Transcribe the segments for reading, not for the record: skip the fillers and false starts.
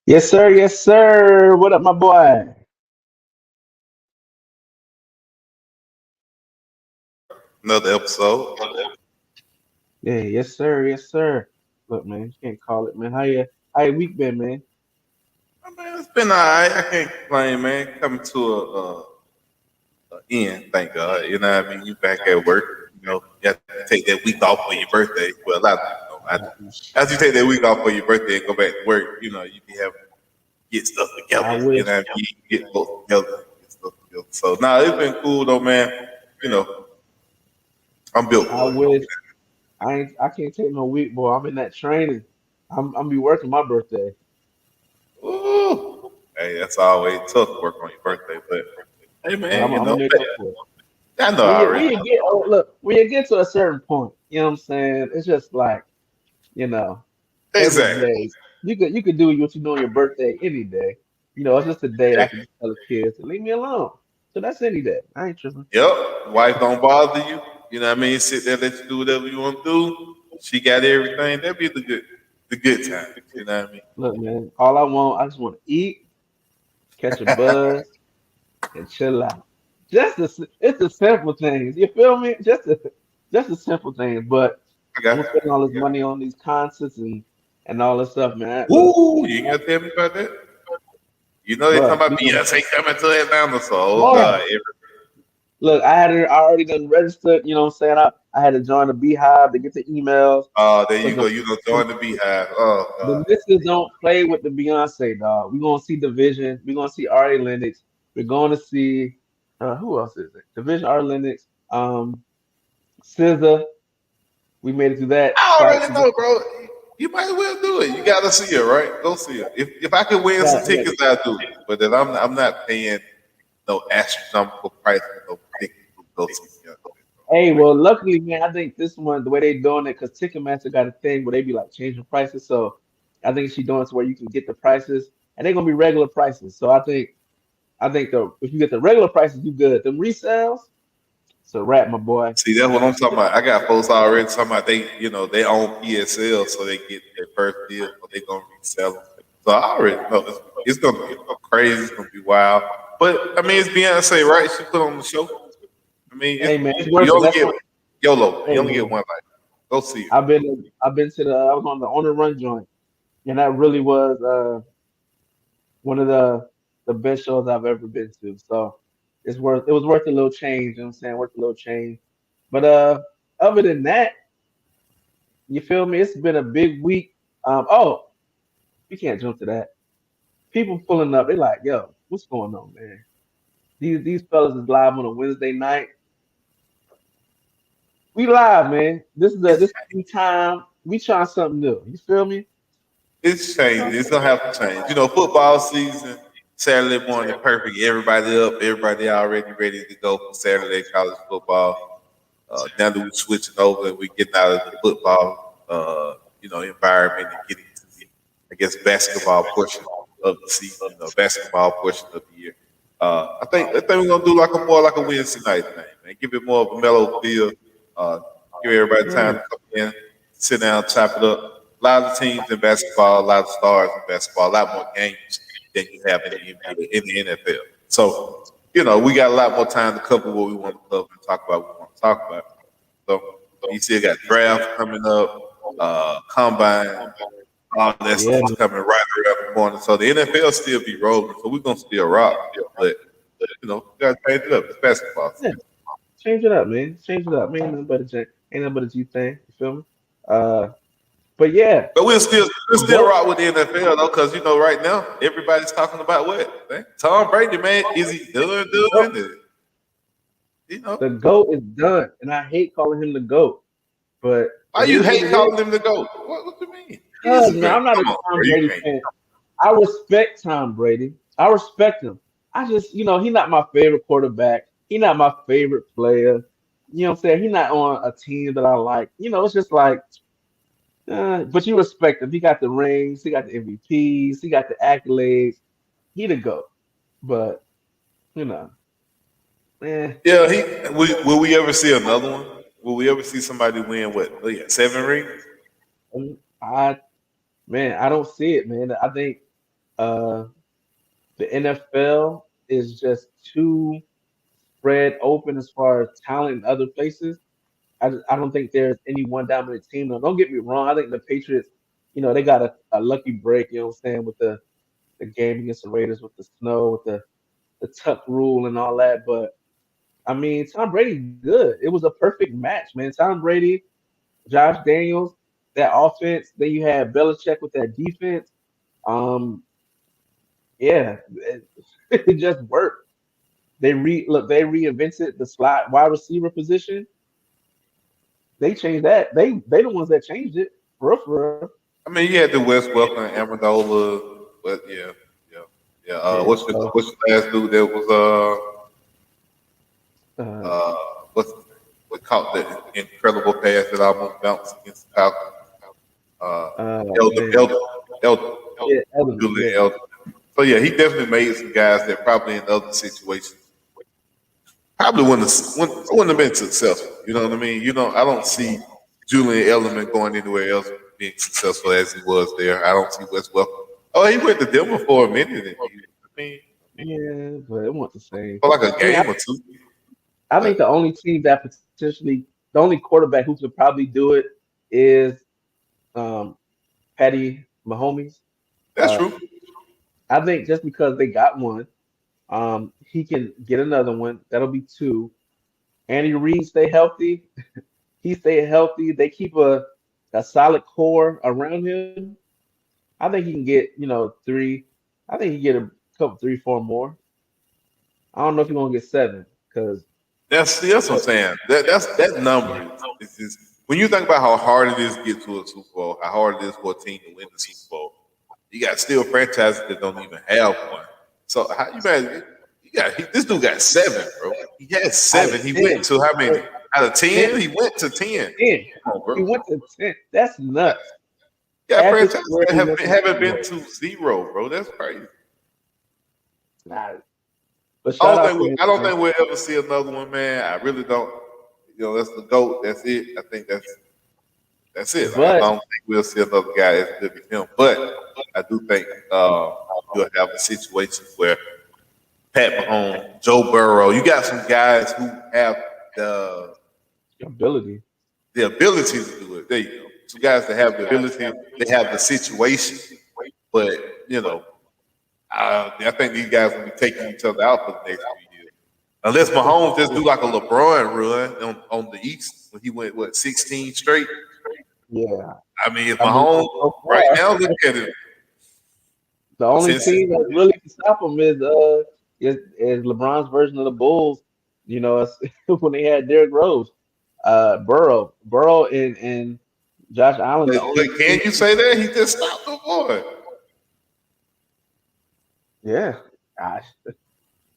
Yes, sir. Yes, sir. What up, my boy? Another episode. Yeah, yes, sir. Yes, sir. Look, man, you can't call it, man. How your week been, man? I mean, it's been alright. I can't complain, man. Coming to a end, thank God. You know what I mean? You back at work. You have to take that week off for your birthday. Well, a lot of people don't. After you take that week off for your birthday and go back to work, you be having to get stuff I together. You wish. know what I mean? You get both together, get stuff together. So, it's been cool though, man. You know, I'm built I for it. wish. I can't take no week, boy. I'm in that training. I'm be working my birthday. Ooh. Hey, that's always tough to work on your birthday, but hey, But man, I'm gonna make up for it. I know When I you already. when you get oh, look when you get to a certain point, you know what I'm saying? It's just like you know, every Exactly. day you could do what you do on your birthday any day. It's just a day that I can just tell the kids to leave me alone. So that's any day. I ain't tripping. Yep. Wife don't bother you. You know what I mean? Sit there, let you do whatever you want to do. She got everything. That'd be the good time. You know what I mean? Look, man, all I just want to eat, catch a buzz, and chill out. It's the simple things. You feel me? Just the simple things. But I got. I'm spending all this money on these concerts and all this stuff, man. Look, Ooh, you ain't gotta tell me about that. You know they talking bro, about Beyonce coming to Atlanta, so oh god, boy, look, I already done registered. You know what I'm saying? I had to join the Beehive to get the emails there you because go. You know, join the Beehive. Oh the god. misses don't play with the Beyonce dog. We're gonna see Division. We're gonna see Ari Lennox. We're going to see who else is it? Division, Ari Lennox, SZA. We made it through that I twice. already know, bro. You might as well do it. You gotta see it, right? Go see it. If I could win some Yeah. tickets, I'll do it. But then I'm not paying no astronomical price for no ticket to go see Beyonce. Hey, well, luckily, man, I think this one, the way they doing it, because Ticketmaster got a thing where they be like changing prices. So I think she doing it to where you can get the prices, and they're gonna be regular prices. So I think the if you get the regular prices, you good. Them resales, it's a wrap, my boy. See, that's what I'm talking about. I got folks already talking about they own PSL, so they get their first deal, or they gonna resell them. So I already know it's gonna be crazy. It's gonna be wild. But I mean, it's Beyonce, right? She put on the show. I mean, Hey, man, it's you worth it. only That's get one. YOLO. You Hey, only get man, one life. Go see it. I've been to the. I was on the run joint, and that really was one of the best shows I've ever been to. So it was worth a little change. You know what I'm saying? Worth a little change. But other than that, you feel me? It's been a big week. Oh, you can't jump to that. People pulling up, they like, yo, what's going on, man? These fellas is live on a Wednesday night. We live, man. This is new time. We trying something new. You feel me? It's changing. It's gonna have to change. Football season, Saturday morning, perfect. Everybody up. Everybody already ready to go for Saturday college football. Now that we're switching over and we're getting out of the football, environment and getting to the, I guess, basketball portion of the season, basketball portion of the year. I think we're gonna do like a Wednesday night thing, man. Give it more of a mellow feel. Uh, give everybody time Yeah. to come in, sit down, chop it up. A lot of teams in basketball, a lot of stars in basketball, a lot more games than you have in the NBA, in the NFL. So, we got a lot more time to cover what we want to cover and talk about what we want to talk about. So you still got draft coming up, combine, all that Yeah, stuff is man. coming right around the corner. So the NFL still be rolling, so we're gonna still rock. But you gotta change it up. It's basketball. Yeah. Change it up, man. Change it up. Man, ain't nothing but a G thing. You feel me? Uh, but yeah, But we'll still go. rock with the NFL though, because right now everybody's talking about what? Man, Tom Brady, man, is he done? Go. You know, The GOAT is done, and I hate calling him the GOAT, but why it you is what hate it is. calling him to go? What you mean? Cause Easy, man, man. I'm not a Come on, Tom bro. You Brady can't. fan. I respect Tom Brady. I respect him. I just, he's not my favorite quarterback. He's not my favorite player. You know what I'm saying? He's not on a team that I like. It's just like, but you respect him. He got the rings. He got the MVPs. He got the accolades. He the GOAT. But, you know, eh. Yeah, will we ever see another one? Will we ever see somebody win what? Oh, yeah, 7 rings? I, man, I don't see it, man. I think. Uh, the NFL is just too spread open as far as talent in other places. I don't think there's any one dominant team. Now, don't get me wrong. I think the Patriots, they got a lucky break, you know what I'm saying, with the game against the Raiders with the snow, with the tuck rule and all that. But I mean, Tom Brady's good. It was a perfect match, man. Tom Brady, Josh Daniels, that offense. Then you had Belichick with that defense. Um, yeah, it just worked. They reinvented the slot wide receiver position. They changed that. They the ones that changed it. For real. I mean, you had the West Welcome and Amendola, but yeah, yeah, yeah. Yeah. So What's the last dude that was uh uh what's what caught that incredible pass that almost bounced against the Falcons? Uh, Elder, man. Elder, Elder, Yeah, Edelman, Julian yeah. Elder. So yeah, he definitely made some guys that probably in other situations probably wouldn't have been successful. You know what I mean? I don't see Julian Edelman going anywhere else being successful as he was there. I don't see Wes Welker. Oh, he went to Denver for a minute. Yeah, but it wasn't the same. For like a I mean, game or two. I But think the only team that potentially the only quarterback who could probably do it is um Patty Mahomes. that's Uh true. I think just because they got one, he can get another one. That'll be two. Andy Reid stay healthy. He stay healthy. They keep a solid core around him. I think he can get, three. I think he get a couple, three, four more. I don't know if he's gonna get seven because That's what I'm saying. That number is just when you think about how hard it is to get to a Super Bowl, how hard it is for a team to win the Super Bowl. You got still franchises that don't even have one. So how you man? This dude got seven, bro. He had out of seven. He went 10, to how many? uh, Out of 10, 10, he went to 10. 10. Come on, He bro. went to 10. That's nuts. You got Half his franchises career that he went to haven't Super been Bowl. to zero, bro. That's crazy. Nah, but shout out to him, I don't man. think we'll ever see another one, man. I really don't. That's the goat. That's it. I think that's it. Like, I But don't think we'll see another guy as good as him. But I do think you'll have a situation where Pat Mahomes, Joe Burrow, you got some guys who have the ability. the ability to do it. There you go. Some guys that have the ability, they have the situation. But you know, I think these guys will be taking each other out for the next few years. Unless Mahomes just do like a LeBron run on the East when he went 16 straight. Yeah. I mean, if I mean, Mahomes so right far, now look at it, the only since team that really can stop him is LeBron's version of the Bulls. It's, when they had Derrick Rose, Burrow, and Josh Allen, the but only can two. you say that he just stopped the boy? Yeah. Gosh.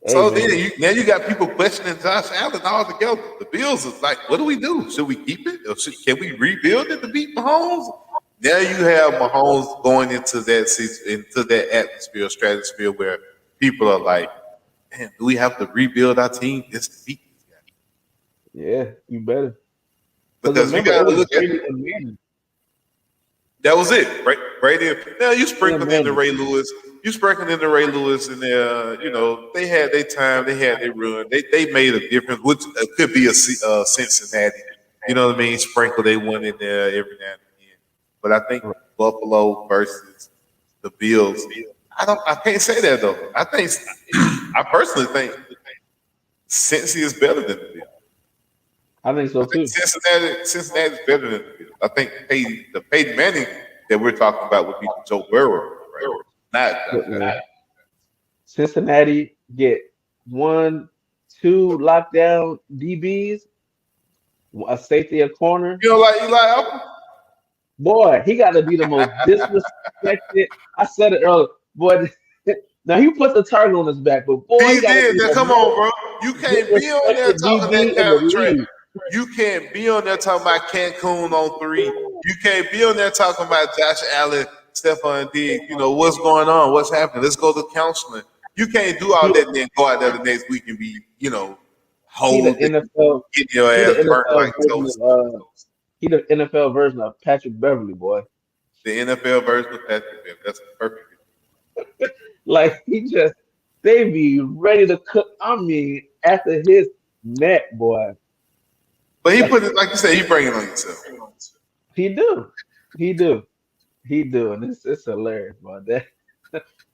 Hey, So then man. now you got people questioning Josh Allen altogether. The Bills is like, what do we do? Should we keep it or can we rebuild it to beat Mahomes? Now you have Mahomes going into that atmosphere, stratosphere where people are like, man, do we have to rebuild our team just to beat these guys? Yeah, you better. Because Because you remember, got it to was look at Brady and Manning. that was it. Brady. Now you And sprinkled in the Manning. Ray Lewis. You sprinkled in the Ray Lewis in there. They had their time. They had their run. They made a difference, which could be a Cincinnati. You know what I mean? Sprinkle they one in there every now and again. But I think Buffalo versus the Bills. I can't say that though. I personally think Cincy is better than the Bills. I think I so think too. Cincinnati is better than the Bills. I think the Peyton Manning that we're talking about would be Joe Burrow, right? Not Look, Josh Allen. man, Cincinnati get one, two lockdown DBs, a safety, a corner. You know, like Eli Apple. Boy, he got to be the most disrespected. I said it earlier. Boy, now he put the target on his back, but boy, he He got to did be that. the Come on, most bro. You can't be on there disrespected talking that DB in kind the of trash. league. You can't be on there talking about Cancun on three. You can't be on there talking about Josh Allen, Stephon Diggs. What's going on? What's happening? Let's go to counseling. You can't do all He, that and then go out there the next week and be, he the hold and NFL. get your He the ass burnt like NFL version toast. of he the NFL version of Patrick Beverly, boy. The NFL version of Patrick Beverly. That's perfect. Like he just they be ready to cook. I mean, after his neck, boy. But he put it like you said, he bring it on himself. He do. He do. He do. And it's hilarious, boy.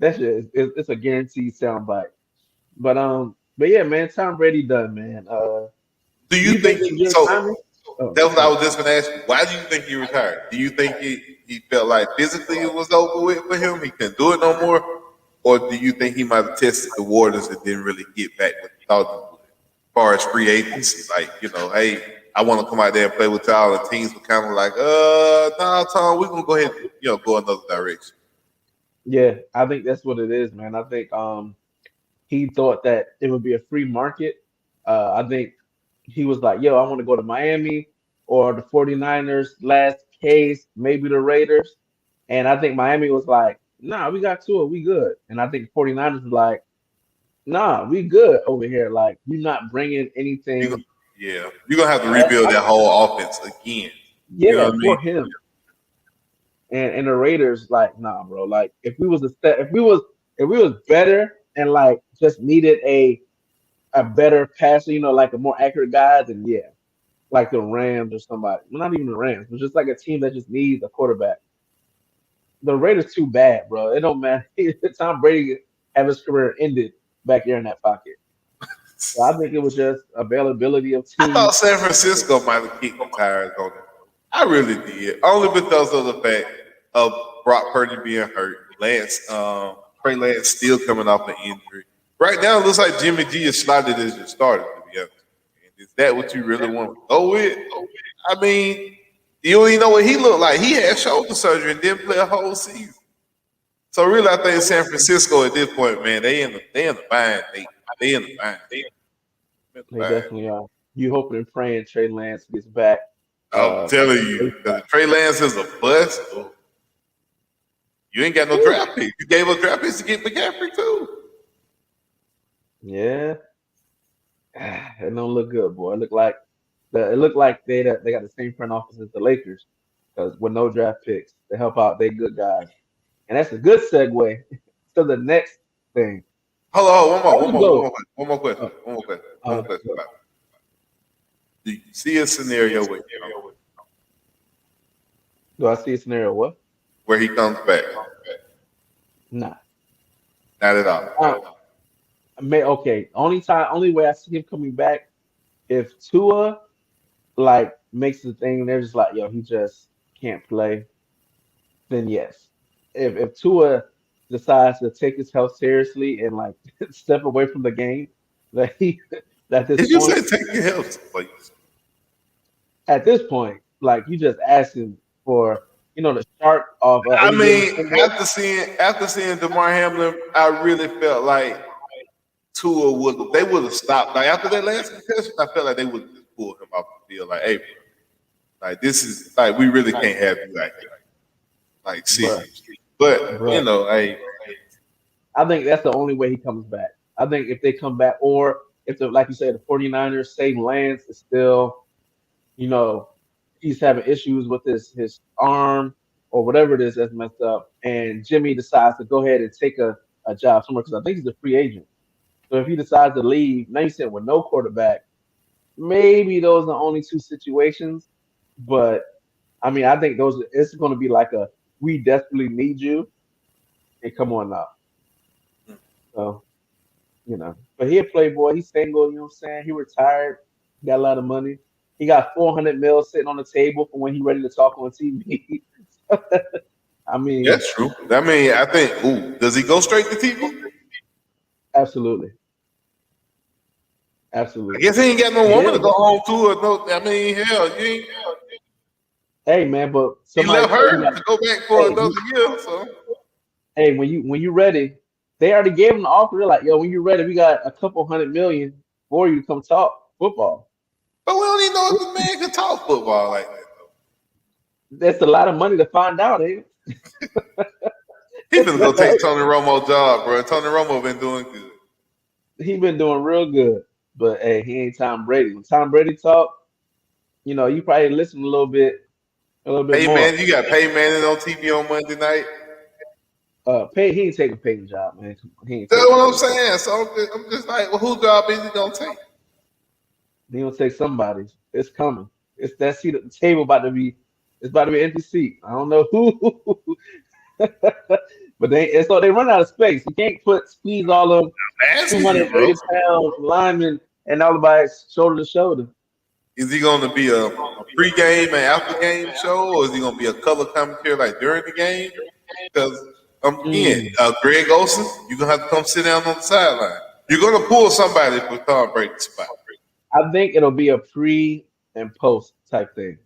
That shit it's a guaranteed soundbite. But yeah, man, Tom Brady done, man. Do Do you you think think it's good so? timing? Oh, That's what I oh, was just gonna ask you. Why do you think he retired? Do you think he felt like physically it was over with for him? He couldn't do it no more, or do you think he might have tested the waters and didn't really get back what he thought he would? As far as free agency, like hey, I want to come out there and play with y'all, and teams were kind of like, nah, Tom, we're gonna go ahead, and, go another direction. yeah, I think that's what it is, man. I think he thought that it would be a free market. I think he was like, yo, I want to go to Miami or the 49ers, last case, maybe the Raiders. And I think Miami was like, nah, we got Tua, we good. And I think 49ers was like, nah, we good over here. Like, you're not bringing You gonna, anything yeah, you're gonna have to past rebuild us. that whole offense again. You know Yeah, what I mean? for him. And the Raiders, like, nah, bro. Like, if we was better and like just needed a better passer, like a more accurate guy, then yeah, like the Rams or somebody. Well, not even the Rams, but just like a team that just needs a quarterback. The Raiders too bad, bro. It don't matter. Tom Brady have his career ended back there in that pocket. So I think it was just availability of I thought teams. San Francisco might have kicked the tires on it. I really did, only because of the fact of Brock Purdy being hurt, Trey Lance still coming off an injury. Right now, it looks like Jimmy G is slotted as your starter. To be honest, and is that what you really want to go with? I mean, you don't even know what he looked like. He had shoulder surgery and didn't play a whole season. So really, I think San Francisco at this point, man, they in the bind. They in the bind. They in the They bind. definitely are. You hoping and praying Trey Lance gets back. I'm Uh, telling you, because Trey Lance is a bust. You ain't got no whew, draft picks. You gave up draft picks to get McCaffrey too. yeah, it don't look good, boy. It looked like they got the same front office as the Lakers, because with no draft picks to help out they good guys, and that's a good segue to the next thing. Hold on, How would you go? Uh, one more question. About it. Do you see a scenario do I see a scenario? What? where he comes back? Nah. Not at all. Uh, okay. Only way I see him coming back if Tua like makes the thing. They're just like, yo, he just can't play. Then yes. If Tua decides to take his health seriously and like step away from the game, that he at this Did you point, say take your health, please? like you just asking for the shark of I any given mean, Sunday. after seeing Demar Hamlin, I really felt like they would have stopped. Like after that last concussion, I felt like they would have just pulled him off the field. Like, hey, bro, like this is like we really can't have you like Bruh, seriously. But bruh. hey, I think that's the only way he comes back. I think if they come back, or if like you said, the 49ers, say Lance is still, you know, he's having issues with his arm or whatever it is that's messed up, and Jimmy decides to go ahead and take a job somewhere because I think he's a free agent. So if he decides to leave, now you said with no quarterback, maybe those are the only two situations. But I mean, I think those it's going to be like a we desperately need you and come on now. So but he a playboy. He's single. You know what I'm saying? He retired. Got a lot of money. He got 400 mil sitting on the table for when he ready to talk on TV. I mean, that's true. I mean, I think. Ooh, does he go straight to TV? absolutely, I absolutely. guess he ain't got no woman Yeah, to go bro. home to. Or no, I mean, hell, Hey, man, but he somebody left told me her like, to go back for hey, another year. So, hey, when you ready, they already gave him the offer. They're like, yo, when you ready, we got a couple 100 million for you to come talk football. but we don't even know if the man can talk football like that. That's a lot of money to find out, eh? He finna go take Tony Romo's job, bro. Tony Romo been doing good. He been doing real good, but hey, he ain't Tom Brady. When Tom Brady talk, you probably listen a little bit Hey man, more. you got Peyton Manning on TV on Monday night. Pay he ain't taking a paying job, man. He ain't That's taking a what I'm paying job. saying. So I'm just like, well, whose job is he gonna take? He gonna take somebody's. It's coming. It's that seat at the table about to be. It's about to be an empty seat. I don't know who, but it's so they run out of space. You can't put squeeze all of I'm two asking you, hundred bro. eighty pound linemen and everybody shoulder to shoulder. Is he gonna be a pre-game and after-game show, or is he gonna be a color commentary like during the game? Because again, Mm. Greg Olson, you're gonna have to come sit down on the sideline. You're gonna pull somebody for Tom Brady's spot I think it'll be a pre and post type thing.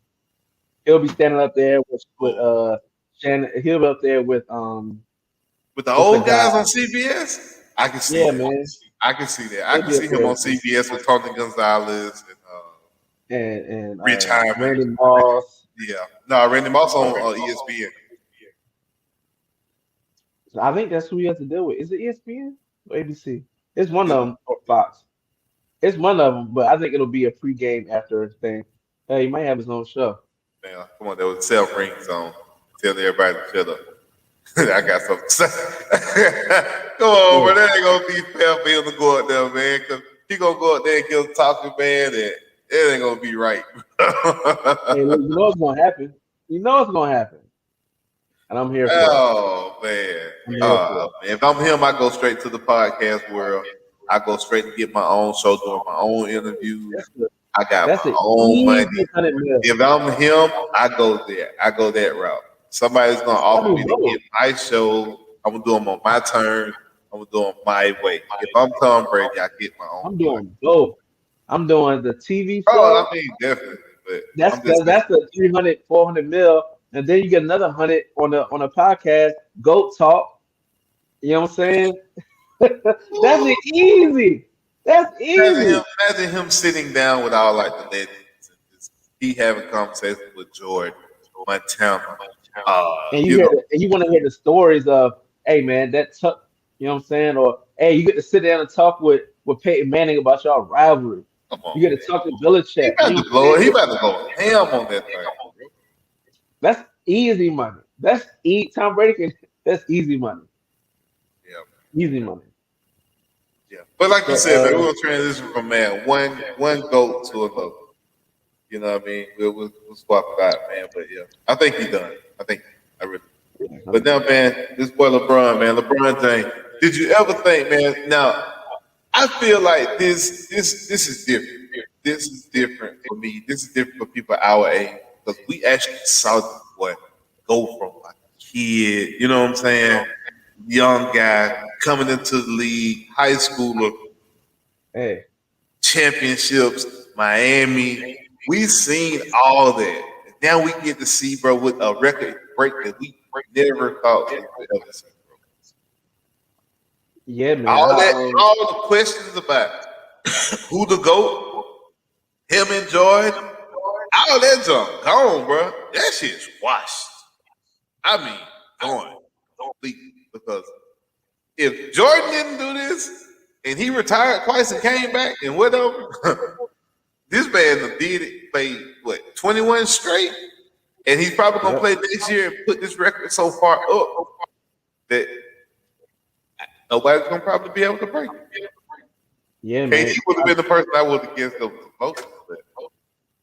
He'll be standing up there with oh, Shannon. He'll be up there with with the what's the old guy? guys on CBS. I can see Yeah, that. man. I can see that. I He'll can be up see him there on CBS with Tony Gonzalez and and Rich Hyman. Randy Moss. Yeah, no, Randy Moss on ESPN. So I think that's who he has to deal with. Is it ESPN or ABC? It's one of them or Fox. It's one of them, but I think it'll be a pregame after thing. Hey, he might have his own show. Man, come on, there was self rings on. Tell everybody to shut up. I got something to say. Come on, Yeah. bro. That ain't gonna be fair for him to go out there, man. Cause he gonna go out there and get talking, man, and it ain't gonna be right. Hey, look, you know it's gonna happen. You know it's gonna happen, and I'm here for it. Oh man. I'm here for it. Man. If I'm him, I go straight to the podcast world. I go straight to get my own show, doing my own interviews. That's the I got that's my an own money. easy 100 mil. If I'm him, I go there. I go that route. Somebody's gonna I offer do me to both. get my show. I'm gonna do them on my terms. I'm gonna do them my way. If I'm Tom Brady, I get my own I'm podcast. doing both. I'm doing the TV Oh, show. I mean, definitely. But That's I'm just because saying, that's the 300, 400 mil, and then you get another 100 on a podcast. Goat talk. You know what I'm saying? That's ooh, easy. That's easy. imagine him sitting down with all like the legends and just he having conversations with Jordan, Montana, And you know, you want to hear the stories of, hey man, that took, you know what I'm saying? Or hey, you get to sit down and talk with Peyton Manning about y'all rivalry. come You on, get to man. talk to He Belichick. You about know to what I'm blow it. He saying? about to go ham on that thing. Bro. That's easy money. That's Tom Brady can. That's easy money. Yeah. Easy money. Yeah, but like you But said, man, we're gonna transition from man one goat to another. You know what I mean? We'll swap it out, man. But yeah, I think he done. I think I really. But now, man, this boy LeBron, man, LeBron James. Did you ever think, man? Now, I feel like this is different. This is different for me. This is different for people our age because we actually saw this boy go from like a kid. You know what I'm saying? Young guy coming into the league, high schooler, hey, championships, Miami. We've seen all that. And now we get to see, bro, with a record break that we never thought we would ever see. yeah, man. All that, all the questions about who the GOAT, him and Jordan, all that junk gone, bro. That shit's washed. I mean, gone completely. Because if Jordan didn't do this and he retired twice and came back and whatever, this man did it, played what, 21 straight? And he's probably gonna Yep. play next year and put this record so far up that nobody's gonna probably be able to break it. Yeah, KD man. would have been the person I would have guessed the most. But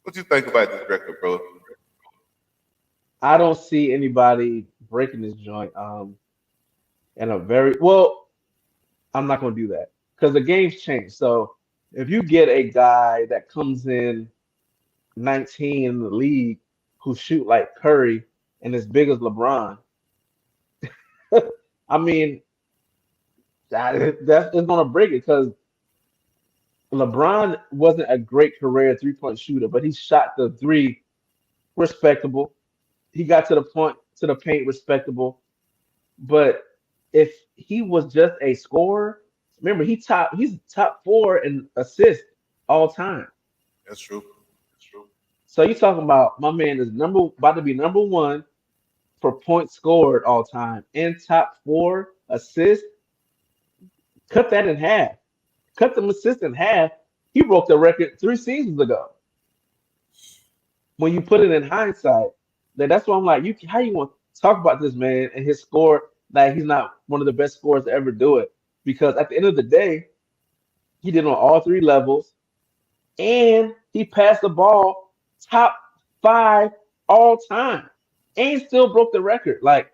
what you think about this record, bro? I don't see anybody breaking this joint. In a very well. I'm not going to do that because the game's changed. So if you get a guy that comes in 19 in the league who shoot like Curry and as big as LeBron, I mean that's going to break it because LeBron wasn't a great career 3-point shooter, but he shot the three respectable. He got to the point to the paint respectable. But if he was just a scorer, remember he's top four in assists all time. That's true. That's true. So you talking about my man is number about to be number one for points scored all time and top four assists. Cut that in half. Cut the assists in half. He broke the record 3 seasons ago. When you put it in hindsight, that's why I'm like, how you want to talk about this man and his score? like he's not one of the best scorers to ever do it. Because at the end of the day, he did on all three levels, and he passed the ball top five all time, and still broke the record. Like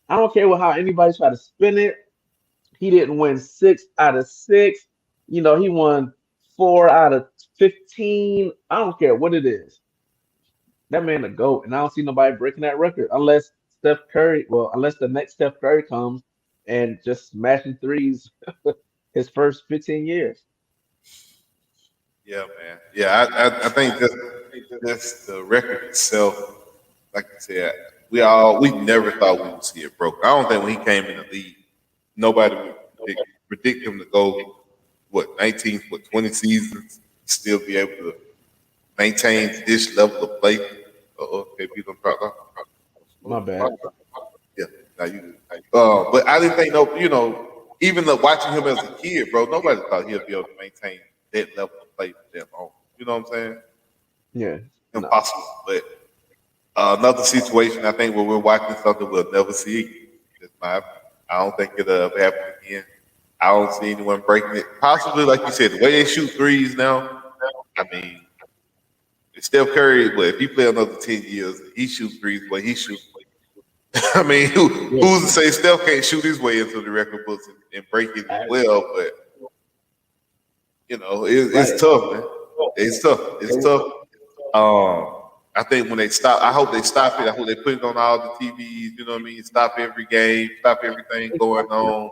I don't care what how anybody try to spin it. He didn't win 6 out of 6. He won 4 out of 15. I don't care what it is. That man a GOAT, and I don't see nobody breaking that record unless Steph Curry. Well, unless the next Steph Curry comes and just smashing threes his first 15 years. Yeah, man. Yeah, I think that's the record itself. Like I said, we never thought we would see it broke. I don't think when he came in the league, nobody would predict him to go what 19, what 20 seasons, still be able to maintain this level of play. Okay, people My bad. yeah, now you. But I didn't think even watching him as a kid, bro, nobody thought he'd be able to maintain that level of play for that long. You know what I'm saying? Yeah. No. Impossible. But another situation, I think, where we're watching something we'll never see. Just my, I don't think it'll ever happen again. I don't see anyone breaking it. Possibly, like you said, the way they shoot threes now. I mean, Steph Curry, but if he play another 10 years, he shoots threes the way he shoots. I mean, Yeah. who's to say Steph can't shoot his way into the record books and break it as I- well? But it's right. tough, man. It's tough. It's It- tough. I think when they stop, I hope they stop it. I hope they put it on all the TVs. You know what I mean? Stop every game. Stop everything going on.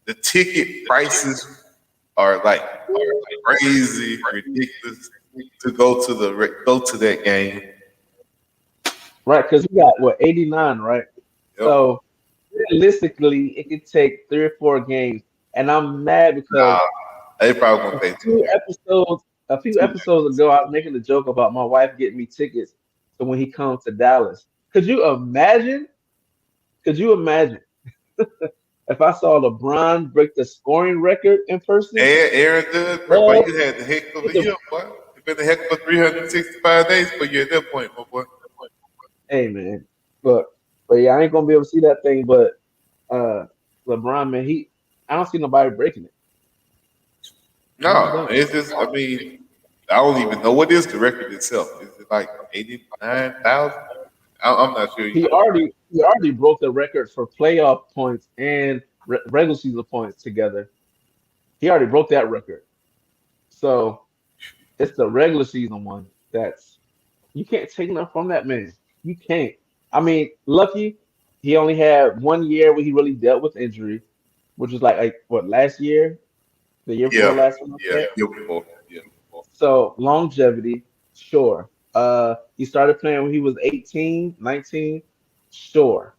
The ticket prices are like crazy, ridiculous to go to that game. right, because we got what 89, right? Yep. So realistically, it could take 3 or 4 games, and I'm mad Nah, because they probably gonna a pay too few much. episodes, a few Too episodes ago, I was making a joke about my wife getting me tickets so when he comes to Dallas. Could you imagine? Could you imagine if I saw LeBron break the scoring record in person? Aaron Judge, bro, Well, you had the heck of with a year, boy. It's been a heck of a 365 days for you at that point, my boy. hey man, but yeah, I ain't gonna be able to see that thing. But uh, LeBron, man, I don't see nobody breaking it. I just No, don't. it's just, I mean, I don't even know what is the record itself. Is it like 89,000? I'm not sure He either. already broke the record for playoff points and regular season points together. He already broke that record. So it's the regular season one that's you can't take nothing from that man. You can't. I mean, lucky he only had 1 year where he really dealt with injury, which was like what last year, the year before Yeah, last one I yeah, said. year before. Yeah. So longevity, sure. He started playing when he was 18, 19, sure.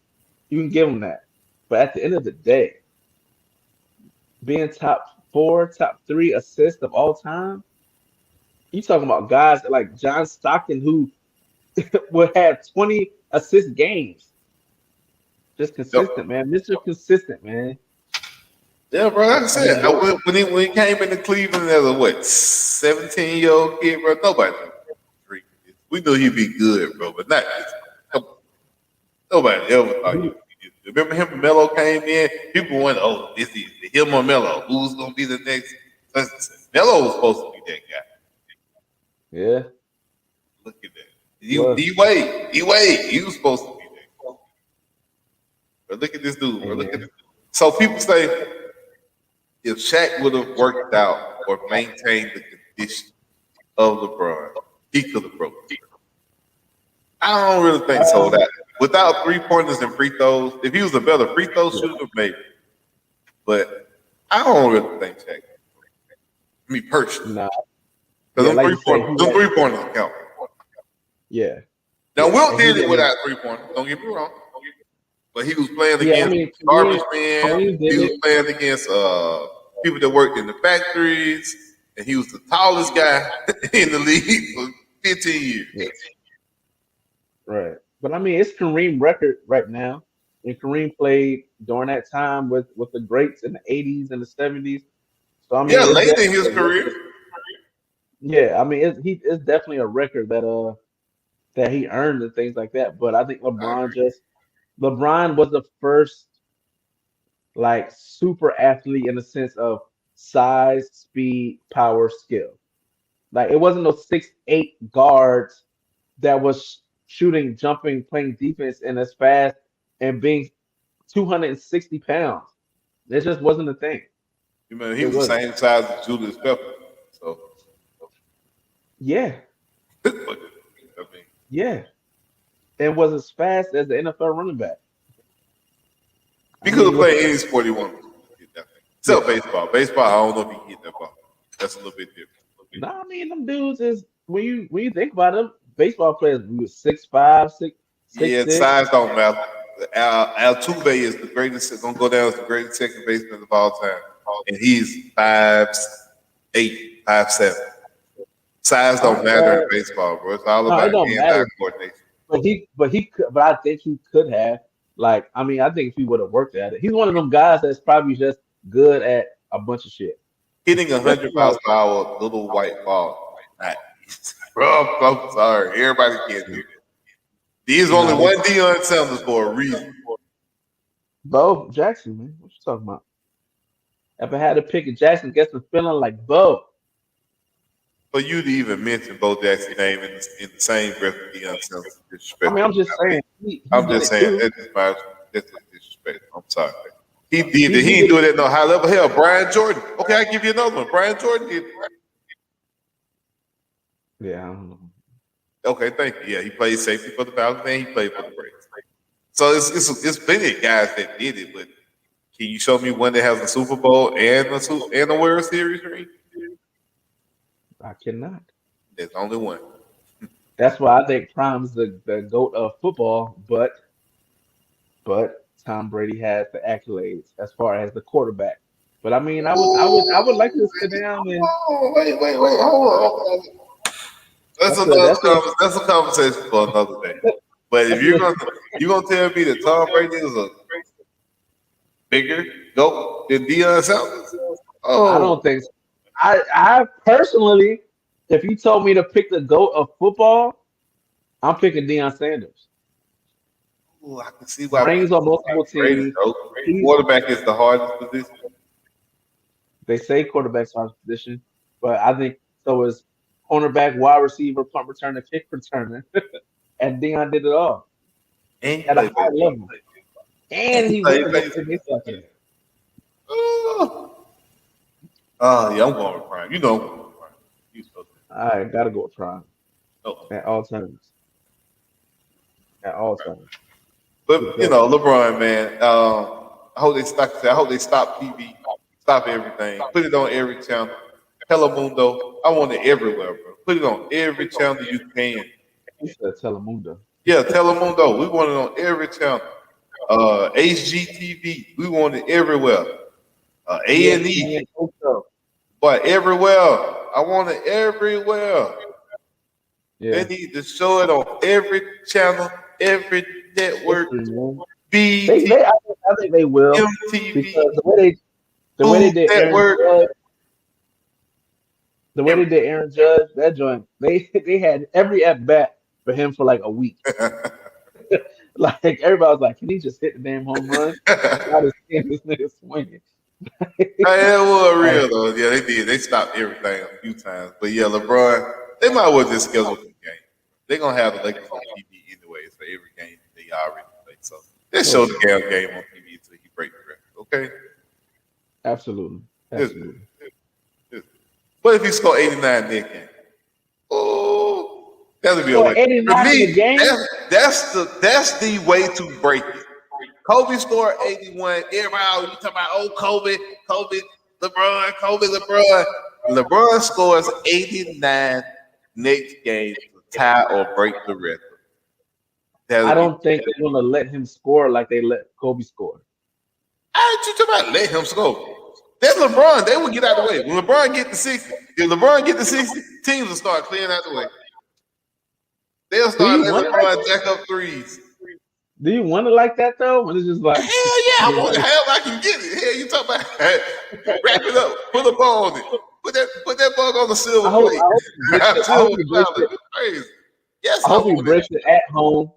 You can give him that. But at the end of the day, being top four, top three assists of all time, you talking about guys like John Stockton who would have 20 assist games. Just Yep. consistent, man. Mr. Consistent, man. Yeah, bro. Like I That's a said, goat. when he came into Cleveland as a 17-year-old kid, bro, nobody knew. We knew he'd be good, bro, but not come on, nobody ever thought he'd He, be good. Remember him and Melo came in? People went, "Oh, this is him or Melo. Who's gonna be the next?" Melo was supposed to be that guy. yeah, Look at that. he was. D Wade, he was supposed to be that. But look at this dude, Hey, bro. Look at man. this. So people say if Shaq would have worked out or maintained the condition of LeBron, he could have broke it. I don't really think so. Uh, That without 3 pointers and free throws, if he was a better free throw yeah. shooter, maybe. But I don't really think Shaq. Me personally, Nah, because yeah, like you say, he them had, 3 pointers count. yeah, Now yeah, Wilt and he did it didn't. without 3 pointers. Don't get me wrong, but he was playing Yeah, I against mean, garbage Kareem, men. Kareem He did was it. playing against people that worked in the factories, and he was the tallest guy in the league for 15 years. Yeah, right. But I mean, it's Kareem record right now, and Kareem played during that time with the greats in the '80s and the '70s. So I Yeah, mean, it's late in definitely his a record. career. Yeah, I mean, it's definitely a record that he earned and things like that. But I think I agree. LeBron was the first. like super athlete in the sense of size, speed, power, skill. Like it wasn't no 6'8" guards that was shooting, jumping, playing defense and as fast and being 260 pounds. It just wasn't a thing. You know, he It was the wasn't. same size as Julius Pepper. So, Yeah, but, I mean, yeah. It was as fast as the NFL running back. I he could have mean, look, played any sport he wanted to get that thing. yeah. Except baseball. Baseball, I don't know if he can get that ball. That's a little bit different. Nah, I mean, them dudes is when you think about them, baseball players we was 6'5", six Yeah, six. size don't matter. Altuve is the greatest. Gonna go down as the greatest second baseman of all time, and he's 5'8", 5'7". Size All don't right, matter in baseball, bro. It's all no, it about don't hand-eye matter. coordination. But he could, but I think he could have. Like, I mean, I think if he would have worked at it, he's one of them guys that's probably just good at a bunch of shit. Hitting a That's 100 like, miles per hour little white ball. Not easy. Bro, I'm sorry. Everybody can't do that. There's only nah, one Deion Sanders for a reason. Bo Jackson, man. What you talking about? If I had to pick a Jackson, gets the feeling like Bo. For you to even mention Bo Jackson's name in the same breath as Deion Sanders is I mean, disrespectful. I'm just I mean, saying he I'm did just it saying too. that is my that's just disrespectful. I'm sorry. He did it. He He didn't did do it. it at no high level. Hell, Brian Jordan. Okay, I give you another one. Brian Jordan did. Yeah, I don't know. Okay, thank you. Yeah, he played safety for the Falcons and he played for the Braves. So it's plenty of guys that did it, but can you show me one that has a Super Bowl and a World Series ring? I cannot. There's only one. That's why I think Prime's the GOAT of football, but Tom Brady has the accolades as far as the quarterback. But I mean, I would like to sit down and Wait, hold on. That's that's a another that's a that's a conversation for another day. But if that's a you're gonna tell me that Tom Brady is a bigger goat than Deion Sanders, I oh, don't think so. I personally, if you told me to pick the GOAT of football, I'm picking Deion Sanders. ooh, I can see why Rings on people multiple are great teams. goat. He's Quarterback is the hardest position. they say quarterback's our position, but I think so is cornerback, wide receiver, punt returner, kick returner, and Deion did it all And he at a played high baseball. level, And and he he played was a baseball. baseball player. Oh, yeah, I'm going with Prime. You know I'm going with Prime. You supposed I gotta go with Prime to know. at all times. At all times. The But you best. know, LeBron, man. I hope they stop TV, stop everything, put it on every channel. Telemundo, I want it everywhere, bro. Put it on every channel you can. He said Telemundo. Yeah, Telemundo, we want it on every channel. HGTV, we want it everywhere. A&E, ESPN also. but everywhere. I want it everywhere. They Yeah. need to show it on every channel, every network, History, man. They BT, they I think they will MTV, because the way they Food did Aaron Network. Judge, the way they Every did Aaron Judge, that joint, they had every at bat for him for like a week. Like everybody was like, can he just hit the damn home run? I'm tired of seeing this nigga swinging. That was Like, real though. Yeah, they did. They stopped everything a few times. But yeah, LeBron, they might well just schedule the game. They're gonna have the Lakers on TV anyways for every game they already play. So let's oh show the yeah, damn game on TV until he break the record. Okay? absolutely, Just, absolutely. just. What if he score 89 next game? Oh, that'll be a Score way. To 89 in the me, game. that's the way to break it. Kobe scored 81. Everybody, oh, you talking about Kobe, LeBron. LeBron scores 89 next game to tie or break the record. That'll I be. don't think they're gonna let him score like they let Kobe score. How did you talking about let him score? That's LeBron. They will get out of the way. When LeBron get to 60, if LeBron get to 60, teams will start clearing out the way. They'll Do start you letting want it like LeBron that? jack up threes. Do you want it like that though? When it's just like, Hell yeah, I want the hell I can get it. Hell, you talking about wrap it up, put a ball on it, put that bug on the I silver hope plate, I hope he breaks it. I hope silver he breaks dollar. it. You crazy? Yes, I I hope he want it. breaks it at home.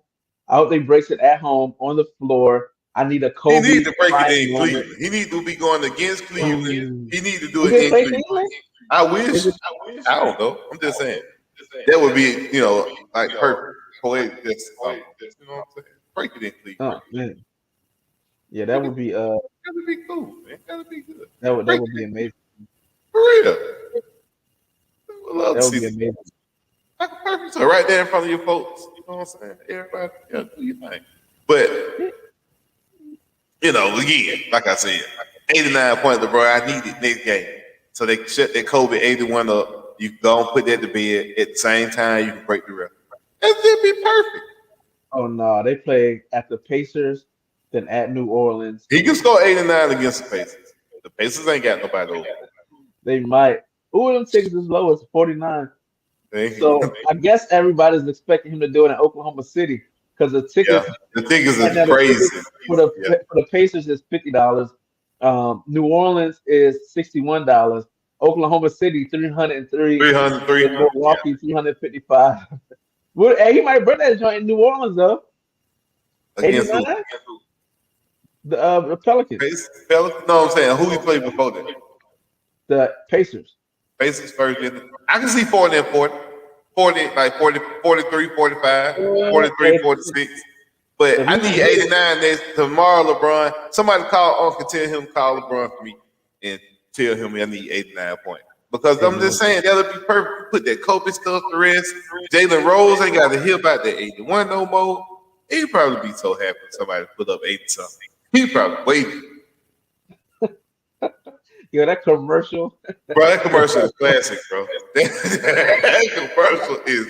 I hope they breaks it at home on the floor. I need a He need Kobe to break it signing in moment. Cleveland. He need to be going against Cleveland. Ooh. He need to do Is it it in play Cleveland. Cleveland? I Is wish. it? I don't know. I'm just saying that would be, like perfect poetic justice. You know what I'm saying? Break it in Cleveland. Oh man, yeah, that Break it. would be That'd be cool, man. That'd be good. that Break would it be in amazing. for real. I love to That would see be that. amazing. Like perfect. So right there in front of your folks. You know what I'm saying? Everybody, do your thing. But Yeah. again, like I said, 89 points, LeBron. I need it next game. So they can shut that Kobe 81 up. You can go and put that to bed. At the same time, you can break the record. That'd be perfect. Oh no, they play at the Pacers, then at New Orleans. He can score 89 against the Pacers. The Pacers ain't got nobody over. They might. Ooh, them tickets is low as 49. They- So I guess everybody's expecting him to do it in Oklahoma City because the yeah, tickets the tickets right is now the crazy. tickets for the Yeah, for the Pacers is $50. New Orleans is $61. Oklahoma City 303, 303. and Yeah, Milwaukee 355. Well, hey, he might bring that joint in New Orleans though. against who? 89, the Pelicans, Pacers. Pelicans? No, I'm saying who he played before that. the Pacers. Pacers first. I can see 40 and 40. 40, like 40, 43, 45, Hey, 43, 46. But if I he need can get it, 89 next tomorrow, LeBron. Somebody call Uncle, tell him call LeBron for me and tell him I need 89 points. Because hey I'm man, just saying that'll be perfect. Put that Kobe stuff to rest. Jalen Rose ain't got to hear about that 81 no more. He'd probably be so happy if somebody put up 80 something. He probably waiting. yo, that commercial. Bro, that commercial is classic, bro. That commercial is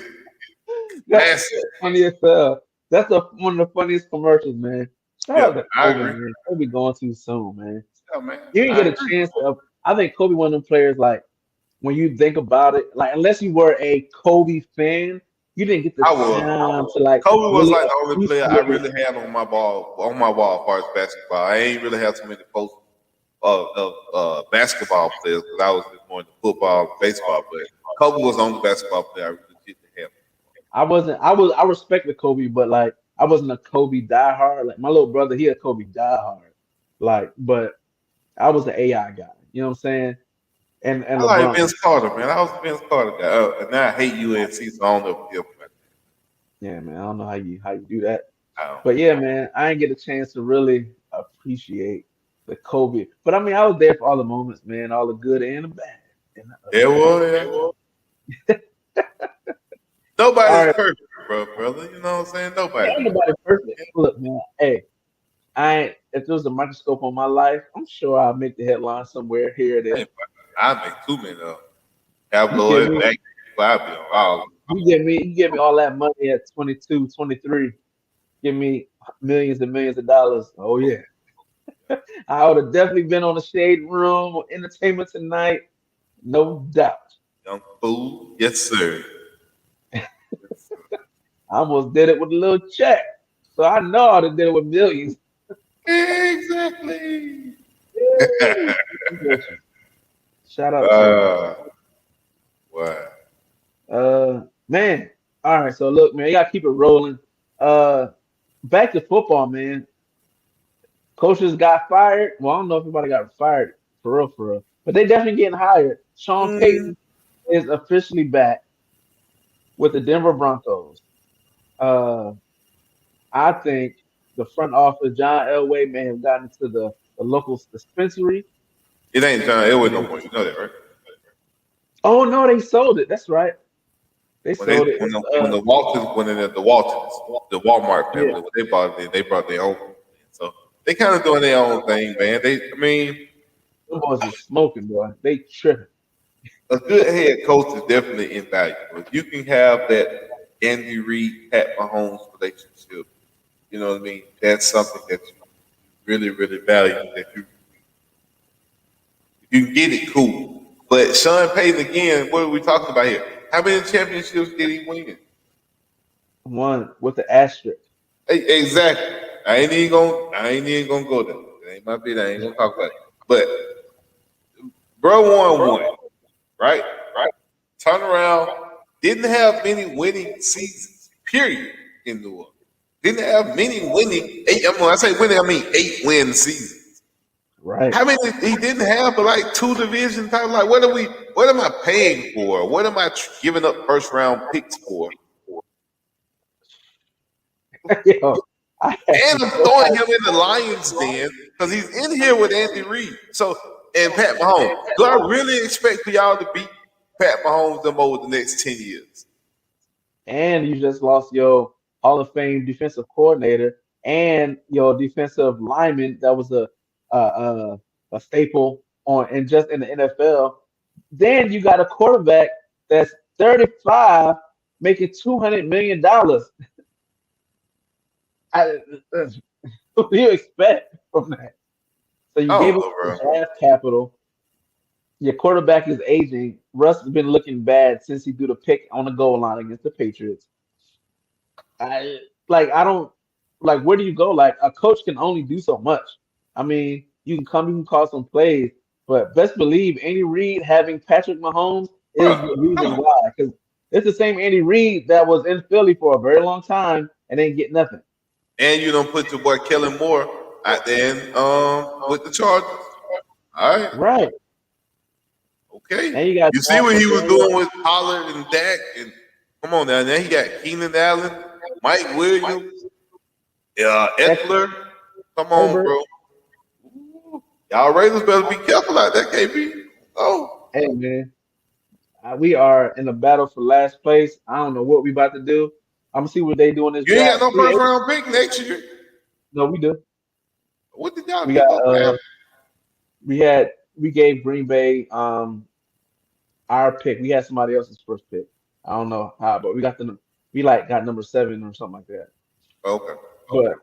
That's classic. funny as hell. That's one of the funniest commercials, man. Shout Yeah, out to I Kobe, agree. man. Kobe going too soon, man. Yeah, man, You didn't I get a agree. chance to. I think Kobe one of them players like when you think about it, like unless you were a Kobe fan, you didn't get the I was. time to like Kobe was really like the only player I appreciate. really had on my wall as far as basketball. I ain't really have too many posts of basketball players because I was just more into football and baseball. But Kobe was the only basketball player I really did have. I wasn't. I respected Kobe, but like I wasn't a Kobe diehard. Like my little brother, he a Kobe diehard. Like, but I was the AI guy. You know what I'm saying? And I like LeBron. Vince Carter, man. I was a Vince Carter guy. And now I hate UNC, so I don't know if you Yeah, man. I don't know how you do that. I don't. But yeah, man, I didn't get a chance to really appreciate the Kobe. But I mean, I was there for all the moments, man, all the good and the bad and the There ugly. was, yeah. All Nobody's right, perfect, brother. You know what I'm saying? Nobody's ain't perfect. nobody perfect. Look, man, hey, I ain't, if there was a microscope on my life, I'm sure I'll make the headline somewhere here or I there. ain't perfect. I make too many of them. Have You give Lloyd me, back. I'll be on all of them. you give me all that money at 22, 23. Give me millions and millions of dollars. Oh yeah, I would have definitely been on the Shade Room or Entertainment Tonight, no doubt. Young fool. Yes, sir. I almost did it with a little check. So I know I done did it with millions. Exactly. Shout out to you. uh, what? Man. All right, so look, man, you gotta keep it rolling. Uh Back to football, man. Coaches got fired. Well, I don't know if anybody got fired for real. But they definitely getting hired. Sean Mm, Payton is officially back with the Denver Broncos. Uh I think the front office, John Elway, may have gotten to the local dispensary. it ain't John Elway no more. You know that, right? Oh no, they sold it. That's right. They When they sold it. when the Waltons went in the Waltons, the Walmart Yeah, family, when they bought it, they brought their own. So they kind of doing their own thing, man. I mean, them boys was smoking, boy. They tripping. a good head coach is definitely invaluable. If you can have that Andy Reid, Pat Mahomes relationship, you know what I mean. That's something that you really, really value. That you can get it, cool. But Sean Payton again, what are we talking about here? How many championships did he win? One with the asterisk. Exactly. I ain't even gonna go there. It ain't my bit. I ain't gonna talk about it. But bro won one, right? Turn around. Didn't have many winning seasons. Period. In New Orleans. Didn't have many winning eight. When I say winning, I mean 8-win seasons. Right. How many he didn't have, but like two division titles? Like, what are we? What am I paying for? What am I giving up first round picks for? Yo, I had And I'm no throwing him idea. in the Lions den because he's in here with Andy Reid. So and Pat Mahomes. Do I really expect for y'all to beat Pat Mahomes them over the next 10 years? And you just lost your Hall of Fame defensive coordinator and your defensive lineman that was a a, a staple on and just in the NFL. Then you got a quarterback that's 35 making $200 million. I, what do you expect from that? So you I gave don't up know, the bro. draft capital. Your quarterback is aging. Russ has been looking bad since he threw the pick on the goal line against the Patriots. I I don't like where do you go? Like a coach can only do so much. I mean, you can call some plays, but best believe Andy Reid having Patrick Mahomes is Bro, the come reason on. why. Because it's the same Andy Reid that was in Philly for a very long time and didn't get nothing. And you don't put your boy Kellen Moore out there with the Chargers. All right. Right. Okay. And you got You see Jack what he was Del doing with Pollard and Dak, and come on now. Now he got Keenan Allen, Mike Williams, Eckler, Eckler. Come on, Herbert. bro. Y'all Raiders better be careful out there, KB. Oh, Hey man, we are in a battle for last place. I don't know what we about to do. I'm gonna see what they do in this you ain't got draft. no first round pick next year. No, we do. What did y'all We pick got up after? we gave Green Bay our pick. We had somebody else's first pick. I don't know how, but we like got number 7 or something like that. Okay. But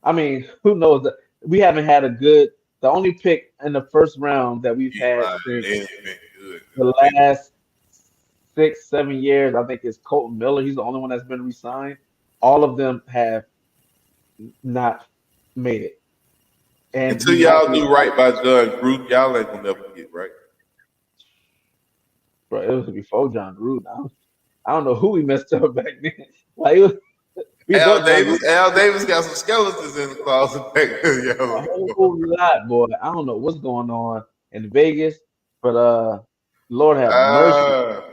I mean, who knows that we haven't had a good the only pick in the first round that we've You had lying. They since ain't been good in the a minute. last 6, 7 years, I think is Colton Miller. He's the only one that's been re-signed. All of them have not made it. And Until we might y'all be do right by John Gruden, y'all ain't gonna never get right. bro, it was before John Gruden. I don't know who we messed up back then. Like it was before John Gruden. Al Davis got some skeletons in the closet back there, A y'all. whole lot, boy. I don't know what's going on in Vegas, but Lord have mercy. Ah,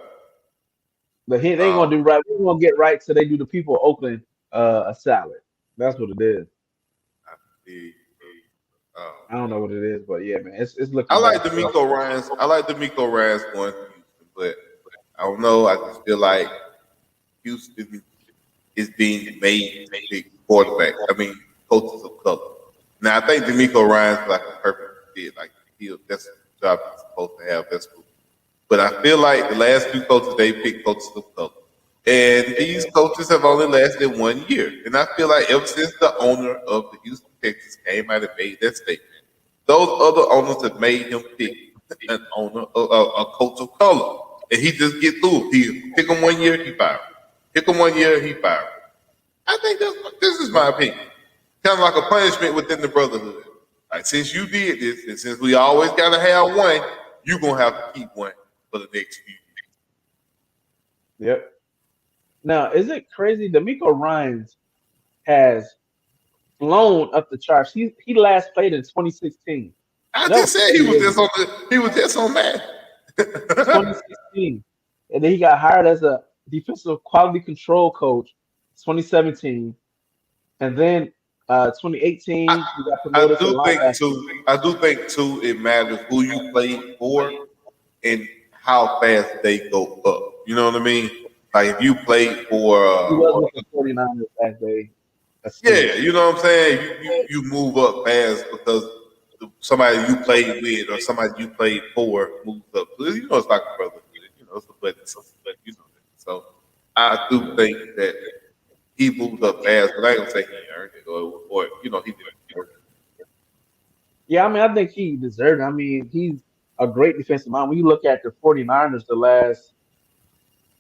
But they ain't oh, gonna do right. We're gonna get right till they do the people of Oakland a salad. That's what it is. the, oh. I don't know what it is, but yeah, man, it's I looking bad like for us. D'Amico Ryan's. I like D'Amico Ryan's going to Houston, but I don't know. I just feel like Houston is being made to pick quarterback. I mean, coaches of color. Now I think D'Amico Ryan's like a perfect fit. Like that's the job he's supposed to have. That's cool. But I feel like the last two coaches they picked coaches of color. And these coaches have only lasted 1 year. And I feel like ever since the owner of the Houston Texans came out and made that statement, those other owners have made him pick an owner, a coach of color. And he just get through. He pick him 1 year, he fired. Pick him 1 year, he fired. I think this is my opinion. Kind of like a punishment within the brotherhood. Like since you did this, and since we always gotta have one, you're gonna have to keep one for the next few years. Yep. Now, is it crazy? D'Amico Ryans has flown up the charts. He last played in 2016. I That just was said 4 years ago. he was just on that. 2016. And then he got hired as a defensive quality control coach 2017. And then 2018, he got promoted to linebacker. I do think too it matters who you play for and how fast they go up. You know what I mean? Like if you play for He was with the 49ers as a assistant. yeah, you know what I'm saying? You move up fast because somebody you played with or somebody you played for moves up. So, you know, it's like a brotherhood. You know, it's a buddy system. You know that. So I do think that he moved up fast, but I ain't gonna say he earned it or you know, he didn't work. Yeah, I mean, I think he deserved it. I mean, he's a great defensive mind. When you look at the 49ers the last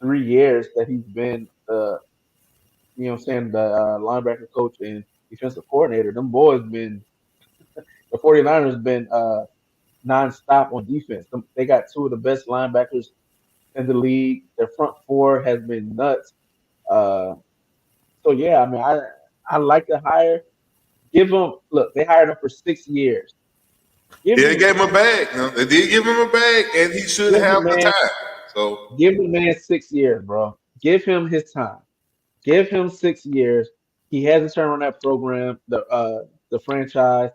3 years that he's been, you know what I'm saying, the linebacker coach and defensive coordinator, them boys been, the 49ers been nonstop on defense. They got two of the best linebackers in the league. Their front four has been nuts. Uh, So yeah, I mean, I like to hire. Give him look. They hired him for 6 years. Give Yeah, they him gave him a bag. You know, they did give him a bag, and he should give the have the man time. So, give the man 6 years, bro. Give him his time. Give him 6 years. He has to turn on that program, the franchise.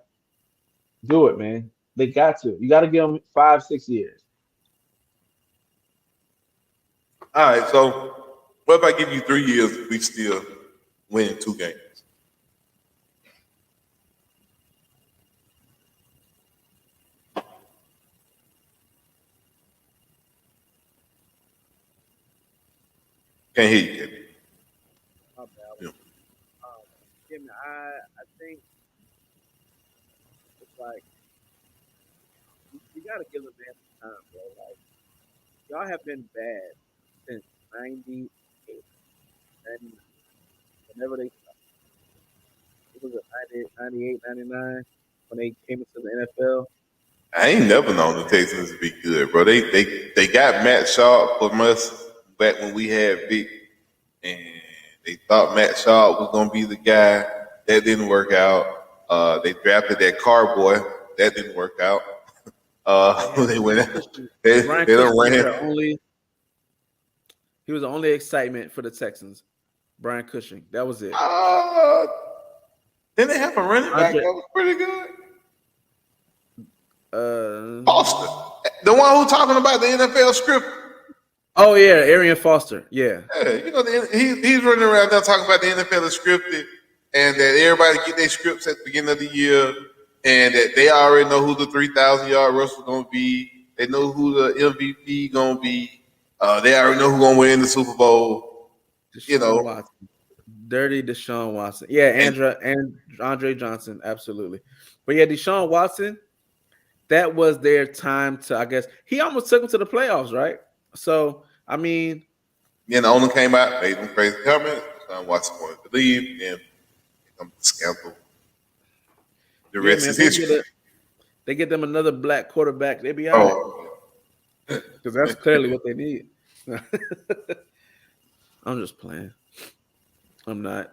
Do it, man. They got to. You got to give him 5, 6 years. all right. So, what if I give you 3 years? We still winning 2 games. Can't hear you, Kevin. My bad. Yeah. Um, Jimmy, I think it's like you got to give the man some time, bro. Like y'all have been bad since '98, and whenever they it was it 98, 99 when they came into the NFL. I ain't never known the Texans to be good, bro. They got Matt Sharp from us back when we had Vic, and they thought Matt Sharp was gonna be the guy. That didn't work out. They drafted that Carboy. That didn't work out. They had They Brian went. Cushing. Brian They don't Cushing was their ran. only. He was the only excitement for the Texans. Brian Cushing. That was it. Uh, didn't they have a running back Andre. that was pretty good? Uh. Foster, the one who talking about the NFL script. Oh yeah, Arian Foster. Yeah. Yeah, you know, he's running around there talking about the NFL is scripted and that everybody get their scripts at the beginning of the year and that they already know who the 3,000-yard rusher going to be. They know who the MVP going to be. They already know who going to win the Super Bowl. You Deshaun know, Watson. Dirty Deshaun Watson. Yeah, and and Andre Johnson, absolutely. But yeah, Deshaun Watson, that was their time to, I guess, he almost took them to the playoffs, right? So, I mean, then the owner came out, made them crazy comments. Sean Watson wanted to leave, and come the scandal. The yeah, rest man, is history. they get them another black quarterback, they be all right. Oh, Because that's clearly what they need. I'm just playing. I'm not.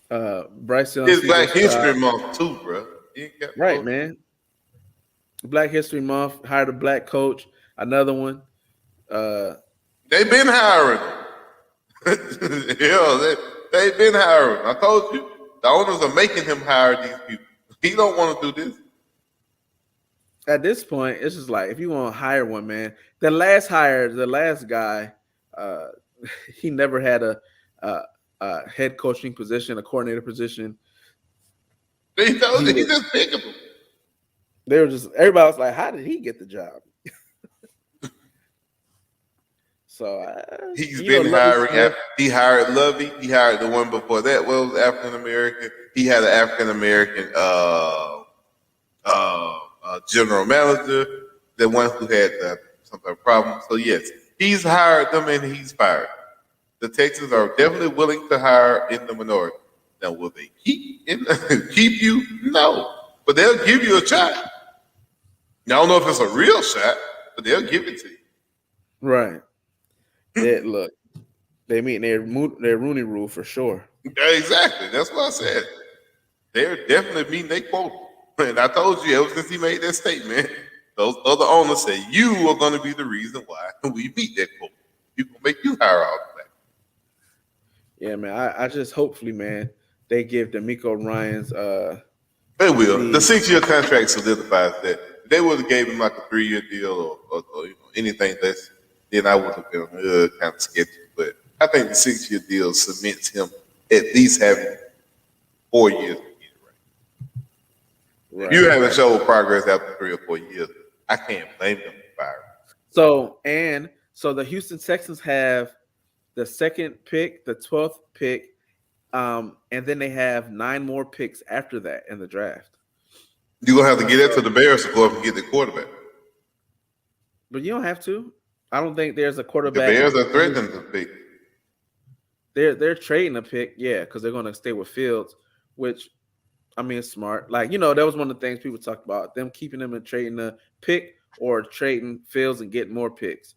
Bryce Young it's Black CJ History Stroud. Month too, bro. You ain't got Right, no. man. Black History Month, hired a black coach, another one. Uh They been hiring. Yeah, they've been hiring. I told you, the owners are making him hire these people. He don't want to do this. at this point, it's just like if you want to hire one, man. The last guy, uh, he never had a, a head coaching position, a coordinator position. He told He you, he was. just pick him. They were just everybody was like, "How did he get the job?" So He's you know, been Lovey hiring. Smith. He hired Lovey. He hired the one before that was African American. He had an African American general manager, the one who had some type of problem. So yes, he's hired them and he's fired. The Texans are definitely willing to hire in the minority. Now, will they keep you? No, but they'll give you a shot. Now, I don't know if it's a real shot, but they'll give it to you. Right. They look. They meet their Rooney Rule for sure. Yeah, exactly. That's what I said. They're definitely meeting their quota. And I told you ever since he made that statement, those other owners say you are going to be the reason why we meet that quota. You gonna make you hire all the black. Yeah, man. I just hopefully, man, they give D'Amico Ryan's They will. The the 6 year contract solidifies that. If they would have gave him like a 3 year deal or anything less, then I would have been kind of sketchy. But I think the 6 year deal cements him at least having 4 years to get it right. If right, you haven't right. showed progress after 3 or 4 years, I can't blame them for firing. So the Houston Texans have the second pick, the 12th pick, and then they have 9 more picks after that in the draft. You're gonna have to get that to So, the Bears to go up and get the quarterback. but you don't have to. I don't think there's a The quarterback. Bears are threatening to pick. They're trading a pick, yeah, because they're going to stay with Fields, which I mean, it's smart. Like, that was one of the things people talked about, them keeping them and trading a pick or trading Fields and getting more picks.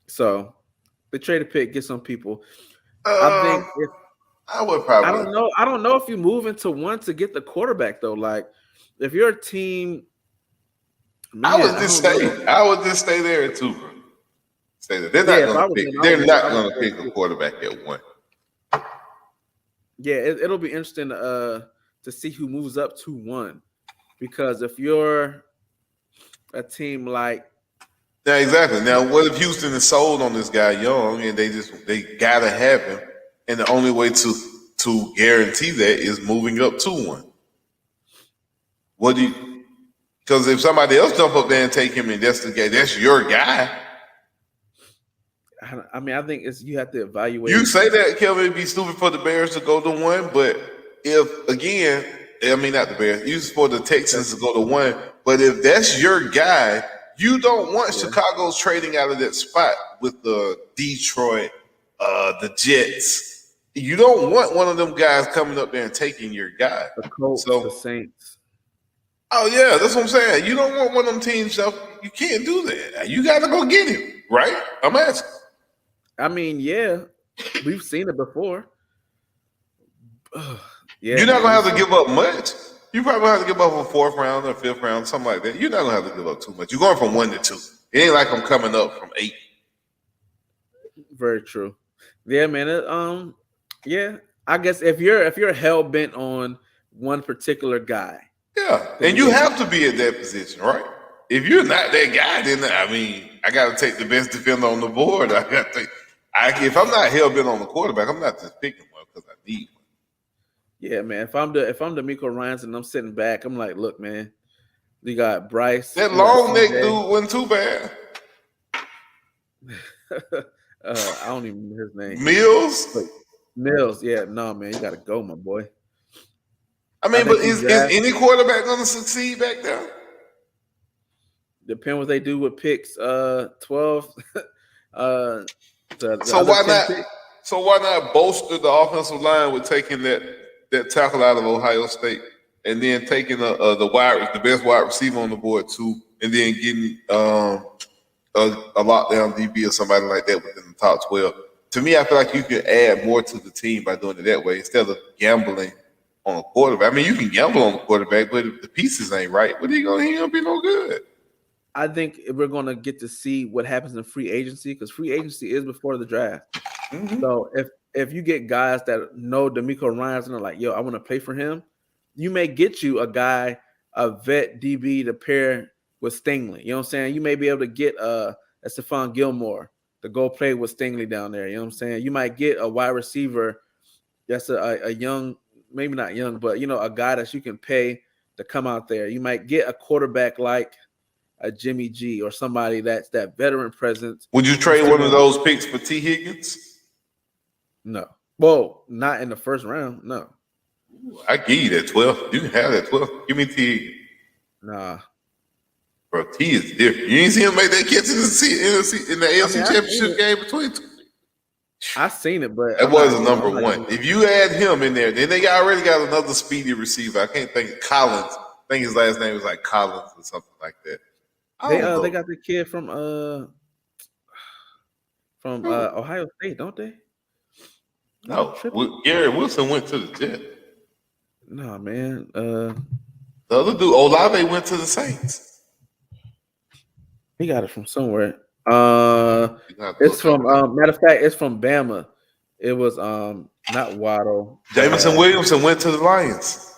So they trade a pick, get some people. I Um, think I would I probably. don't know. I don't know if you move into one to get the quarterback though. Like, if you're a team, I man, would I just don't know. stay. I would just stay there at two, bro. Stay there. They're Yeah, not if going I to was pick. them, They're I not would going to stay pick a too. quarterback at one. Yeah, it'll be interesting to see who moves up to one, because if you're a team like, Yeah, exactly. Now, what if Houston is sold on this guy Young, and they gotta have him, and the only way to guarantee that is moving up to one. What do you? Because if somebody else jump up there and take him, and that's the guy, that's your guy. I mean, I think it's you have to You evaluate. say that, Kelvin, it'd be stupid for the Bears to go to one, but if again, I mean not the Bears, you for the Texans to go to one, but if that's your guy, you don't want Yeah, Chicago's trading out of that spot with the Detroit, the Jets. You don't want one of them guys coming up there and taking your guy. the Colts, the So, Saints. oh yeah, that's what I'm saying. You don't want one of them teams. You can't do that. You got to go get him, right? I'm asking. I mean, yeah, we've seen it before. Yeah, You're not man, gonna we've have to seen give up much. You probably have to give up a fourth round or fifth round, something like that. You're not gonna have to give up too much. You're going from 1 to 2. It ain't like I'm coming up from 8. very true. Yeah, man. Yeah. I guess if you're hell bent on one particular guy, Yeah, then and you yeah, have to be at that position, right? If you're not that guy, then I mean, I got to take the best defender on the board. I got to. If I'm not hell bent on the quarterback, I'm not just picking one because I need one. yeah, man. If I'm D'Amico Ryans and I'm sitting back, I'm like, look, man, we got Bryce, That we got long neck CJ. dude wasn't too bad. I don't even know his name. Mills. Wait, Mills, yeah, no, man, you gotta go, my boy. I I mean, but think you is draft any quarterback going to succeed back there? depend what they do with picks. 12, the So other why 10 not? picks. So why not bolster the offensive line with taking that tackle out of Ohio State, and then taking the best wide receiver on the board too, and then getting a lockdown DB or somebody like that within the top 12. To me, I feel like you can add more to the team by doing it that way instead of gambling on a quarterback. I mean, you can gamble on the quarterback, but if the pieces ain't right, what are you gonna? He gonna be no good. I think we're gonna get to see what happens in free agency, because free agency is before the draft. Mm-hmm. So if you get guys that know D'Amico Ryans and are like, yo, I want to play for him, you may get you a guy, a vet DB to pair with Stingley. You know what I'm saying? You may be able to get a Stephon Gilmore to go play with Stingley down there. You know what I'm saying? You might get a wide receiver that's a young, maybe not young, but a guy that you can pay to come out there. You might get a quarterback like a Jimmy G or somebody that's that veteran presence. Would you trade one of those picks for T. Higgins? No. Well, not in the first round. No. I give you that 12. You can have that 12. Give me T. Higgins. Nah. Bro, T is different. You ain't see him make that catch in the AFC Championship game between two. I seen it, but that was a number one. If you add him in there, then they already got another speedy receiver. I can't think Collins. I think his last name was like Collins or something like that. They got the kid from Ohio State, don't they? No, Gary Wilson went to the Jets. No, man. The other dude, Olave, went to the Saints. He got it from somewhere. It's from matter of fact, it's from Bama. It was not Waddle. Jameson Williamson went to the Lions.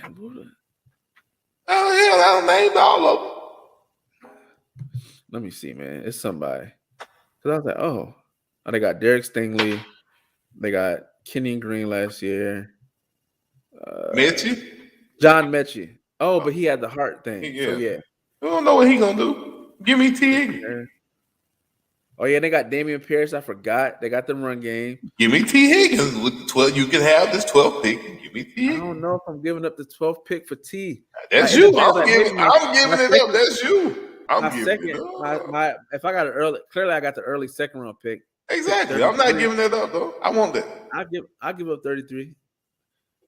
Damn, Buddha. Oh hell, I don't name all of them. Let me see, man. It's somebody. Cause I was like, oh, they got Derek Stingley. They got Kenyon Green last year. Mechie? John Mechie. Oh, but he had the heart thing. Yeah. So yeah. I don't know what he gonna do. Give me T. Higgins. Oh yeah, they got Damian Pierce. I forgot. They got the run game. Give me T. Higgins with the 12. You can have this 12th pick. Give me T. Higgins. I don't know if I'm giving up the 12th pick for T. That's you. I'm giving it up. That's you. I'm giving it up. If I got an early, clearly I got the early second round pick. Exactly. I'm not giving that up though. I want that. I'll give up 33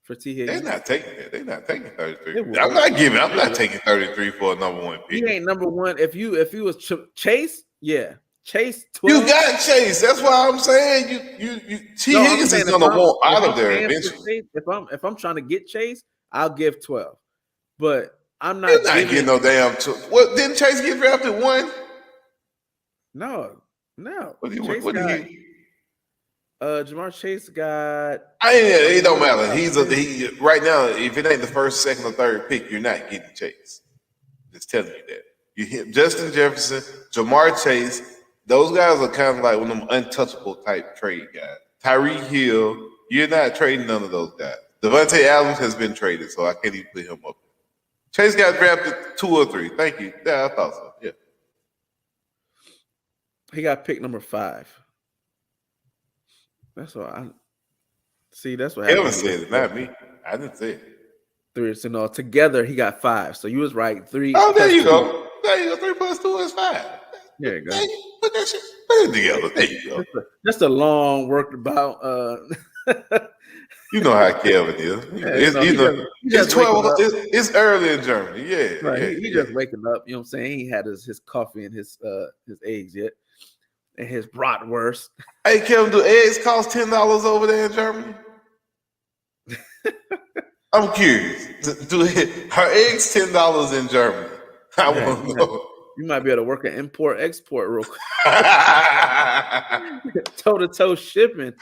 for T. Higgins. They're not taking it. They're not taking 33. I'm not taking 33 for a number one pick. He ain't number one. If you was Chase, yeah. Chase You 12. got Chase. That's why I'm saying you T. No, I'm Higgins is saying gonna want if out of I'm there paying for eventually. Chase, if I'm trying to get Chase, I'll give 12. But I'm He's not not getting giving no damn. What didn't Chase get drafted one? no. What did he? Chase What did got he? Jamar Chase got It number don't one. matter. He right now. If it ain't the first, second, or third pick, you're not getting Chase. Just telling you that. You hit Justin Jefferson, Jamar Chase. Those guys are kind of like one of them untouchable type trade guys. Tyreek Hill, you're not trading none of those guys. Devontae Adams has been traded, so I can't even put him up. Chase got drafted 2 or 3. Thank you. Yeah, I thought so. Yeah. He got pick number 5. That's what I see. That's what Kevin happens. said it, not me. I didn't say it. 3. So no, together he got 5. So you was right. 3. Oh, there plus you 2. go. There you go. 3 plus 2 is 5. There you go. Put that shit, put it together. There you go. Just a long worked about. You know how Kevin is. He It's just waking 12. up. It's early in Germany. Yeah, Right, yeah, he yeah. just waking up. You know what I'm saying? He had his coffee and his eggs yet, and his bratwurst. Hey, Kevin, do eggs cost $10 over there in Germany? I'm curious. Do her eggs $10 in Germany? I Yeah, want to know. you might be able to work an import export real quick. Toe to toe shipping.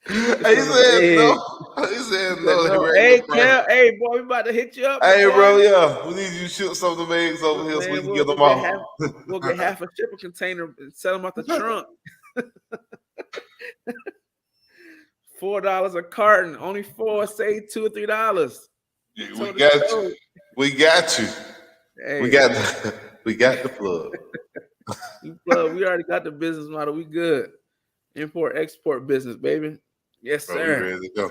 He said no. He said no. They No, regular hey, price. hey, boy, we about to hit you up, Hey, boy. bro, yeah, we need you to ship some of them eggs over here so we Man, can get them off. we'll get half a shipping container and sell them out the trunk. $4 a carton, only 4, say $2 or $3. Yeah, we got you. We got you. Hey, we got the plug. we already got the business model. We good. Import export business, baby. Yes, Bro, we sir. ready to go.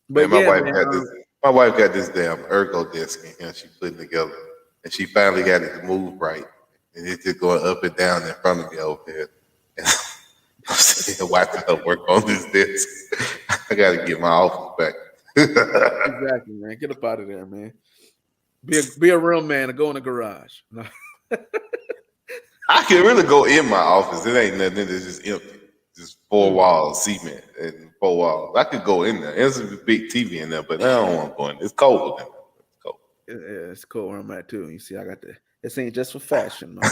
But Man, yeah, man, my wife got this damn ergo desk in here she putting together. And she finally got it to move right. And it's just going up and down in front of me over there. And I'm sitting here watching her work on this desk. I gotta get my office back. exactly, man. Get up out of there, man. Be a real man and go in the garage. No. I can really go in my office. It ain't nothing. It's just empty. Just 4 walls, cement, and 4 walls. I could go in there. There's a big TV in there, but I don't want to go in there. It's cold in there. It's cold. Yeah, it's cool where I'm at too. You see, I got this ain't just for fashion, my boy.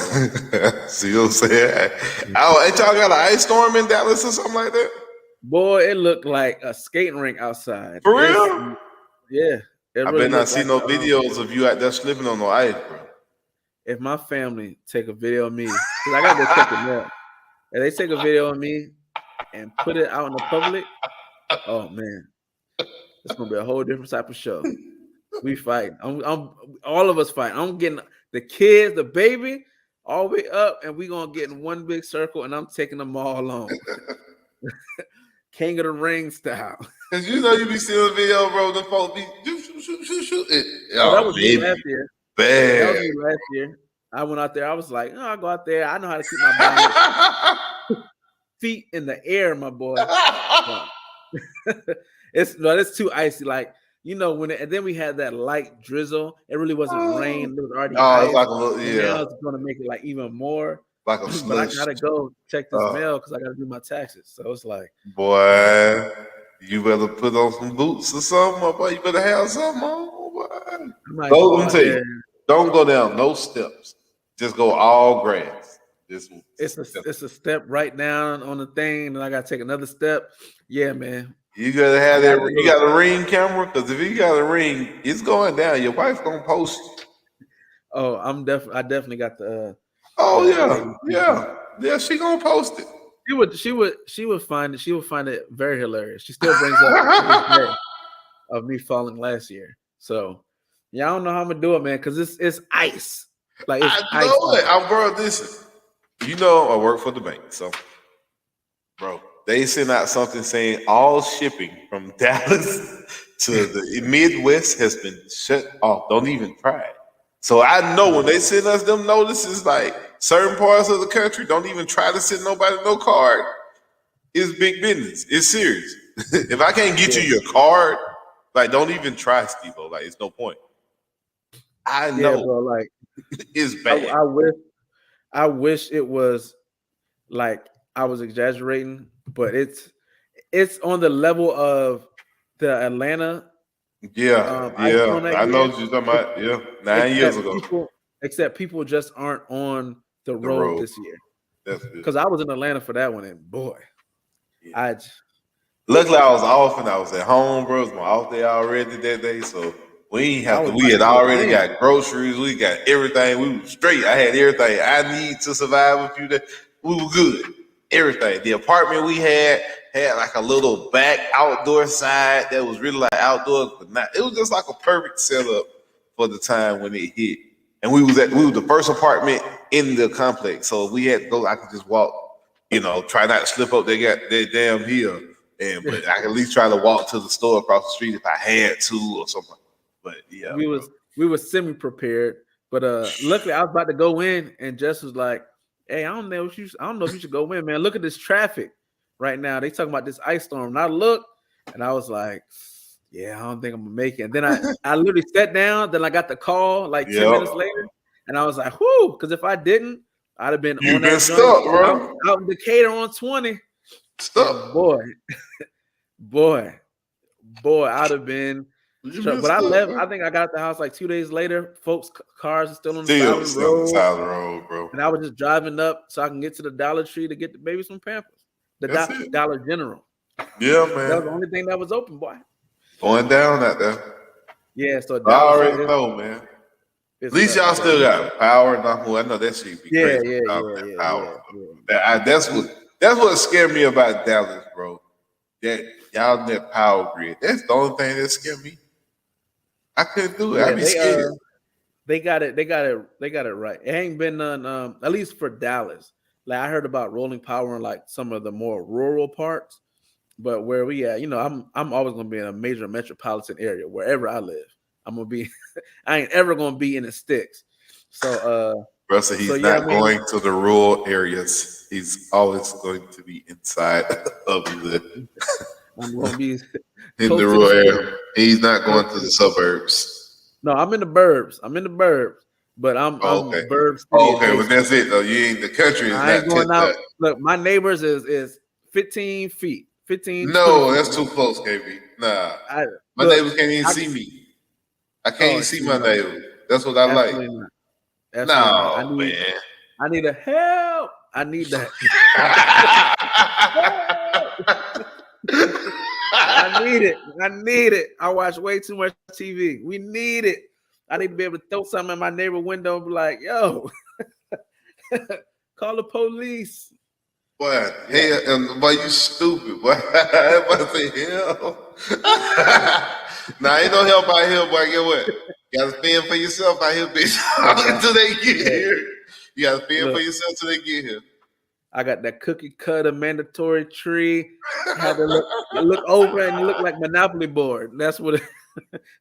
See what I'm saying? Oh, ain't y'all got an ice storm in Dallas or something like that? Boy, it looked like a skating rink outside. For real? Yeah. I better not see no videos of you out there slipping on no ice, bro. If my family take a video of me, because I gotta go check it out. If they take a video of me and put it out in the public, oh man, it's gonna be a whole different type of show. We fight. I'm all of us fight. I'm getting the kids, the baby, all the way up, and we gonna get in one big circle, and I'm taking them all on. King of the Ring style. Cause you know you be seeing the video, bro. The folks be shoot it. That was me last year. Bad. That was me last year. I went out there. I was like, I'll go out there. I know how to keep my balance. Feet in the air, my boy. It's too icy. Like, you know, and then we had that light drizzle. It really wasn't rain. It was already ice. It's like a little, Now it's going to make it like even more. Like a But I gotta go check this mail because I gotta do my taxes. So it's like, boy, you better put on some boots or something, boy. You better have something on, boy. Don't go down no steps. Just go all grass. It's a step right down on the thing, and I gotta take another step. Yeah, man. You gotta have that. You got a Ring camera, because if you got a Ring, it's going down. Your wife gonna post it. Oh, I definitely got the. Oh yeah. She gonna post it. She would find it. She would find it very hilarious. She still brings up of me falling last year. So yeah, I don't know how I'm gonna do it, man, because it's ice. Like it's I know it. I'm bro. Listen, you know I work for the bank, so bro, they sent out something saying all shipping from Dallas to the Midwest has been shut off. Don't even try it. So I know when they send us them notices, like certain parts of the country, don't even try to send nobody no card. It's big business. It's serious. If I can't get you your card, like don't even try, Steve-O. Like it's no point. I know, bro, like it's bad. I wish it was like I was exaggerating, but it's on the level of the Atlanta ice Yeah. storm that I know year. what you're talking ex- about. Yeah, 9 years Except ago, people just aren't on the the road road. this year. That's good. Because I was in Atlanta for that one, and boy, Yeah. I Luckily, I was off and I was at home, bro. It was my off day already that day, so we ain't I have to. was We about had to go already in. got groceries. We got everything. We were straight. I had everything I need to survive a few days. We were good. Everything. The apartment we had like a little back outdoor side that was really like outdoor, but not. It was just like a perfect setup for the time when it hit. And we were the first apartment in the complex, so if we had to go. I could just walk. Try not to slip up that damn hill. But I could at least try to walk to the store across the street if I had to or something. But yeah, we bro. was we were semi prepared, but luckily I was about to go in, and Jess was like, "Hey, I don't know if you should go in, man. Look at this traffic right now. They talking about this ice storm." And I looked, and I was like, "Yeah, I don't think I'm gonna make it." And then I literally sat down. Then I got the call like 10 minutes Yep. later, and I was like, "Whoo!" Because if I didn't, I'd have been on You've been that joint stuck, out bro. out in Decatur on 20, and Stuck. boy, I'd have been. You've Sure, been but I stuck, left. bro. I think I got the house like 2 days later. Folks' cars are still on the side of Still the sit on the road, side of the road, bro. and I was just driving up so I can get to the Dollar Tree to get the baby some Pampers. The That's it. Dollar General. Yeah, That was man. the only thing that was open, boy. Going down out there. Yeah, so I Dallas already know, man. At is least y'all yeah, still got power. Not who I know that shit be yeah, crazy yeah, without yeah, that yeah, power. yeah, yeah. That's what scared me about Dallas, bro. That y'all in that power grid. That's the only thing that scared me. I couldn't do it. Yeah, I'd be scared. they got it. They got it right. It ain't been none. At least for Dallas. Like I heard about rolling power in like some of the more rural parts. But where we at, I'm always gonna be in a major metropolitan area wherever I live. I'm gonna be. I ain't ever gonna be in the sticks. So Bro said so he's yeah, I not mean, going to the rural areas. He's always going to be inside of the I'm gonna be in the close to the rural city. area. He's not Close going to to the the city. suburbs. No, I'm in the burbs. But Oh, okay. I'm burb city Oh, okay, but adjacent. that's it though. You ain't the country is I not ain't going tipped out. that. Look, my neighbors is 15 feet, 15, 20 No, feet that's too away. close, KB. Nah. I My look, neighbors can't even I see me. I can't even oh see see my no, neighbor. That's what I like. absolutely not. Absolutely not. No, man. I need a help. I need that. I need it. I need it. I watch way too much TV. We need it. I need to be able to throw something in my neighbor window and be like, yo, call the police. Boy, Yeah. hell, and boy, you stupid, boy. Everybody say hell. Nah, ain't no help out here, boy. Get what? You gotta fend for yourself out here, bitch. Oh God. Until they get Look, here. You gotta fend for look, yourself till they get here. I got that cookie cutter mandatory tree. Had to look over and it looked like Monopoly board. That's what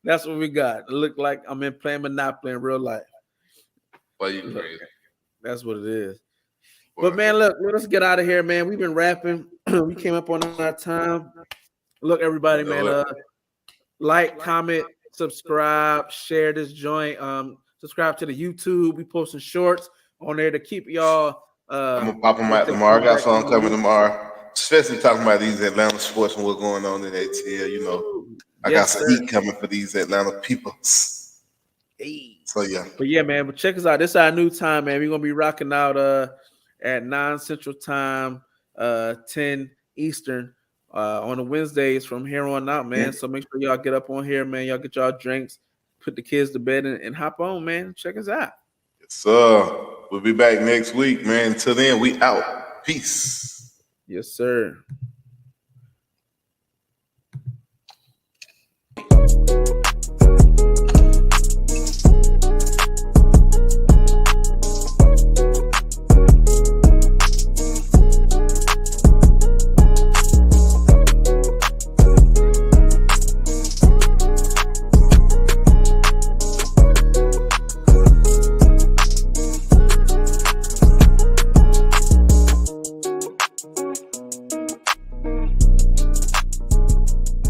that's what we got. It looked like I'm in playing Monopoly in real life. Boy, you Look, crazy. that's what it is. But Boy. man, look, let us get out of here, man. We've been rapping. We came up on our time. Look, everybody, You know man. what? Like, comment, subscribe, share this joint. Subscribe to the YouTube. We posting shorts on there to keep y'all. I'm gonna pop them Let's out say tomorrow. I got feedback something during the coming week. tomorrow. Especially talking about these Atlanta sports and what's going on in ATL. I got Yes, some sir. heat coming for these Atlanta peoples. Hey. So yeah. But yeah, man. But check us out. This is our new time, man. We're gonna be rocking out at 9 Central Time, 10 Eastern. On the Wednesdays from here on out, man. So make sure y'all get up on here, man. Y'all get y'all drinks, put the kids to bed, and hop on, man. Check us out. Yes, sir. We'll be back next week, man. Until then, we out. Peace. Yes, sir.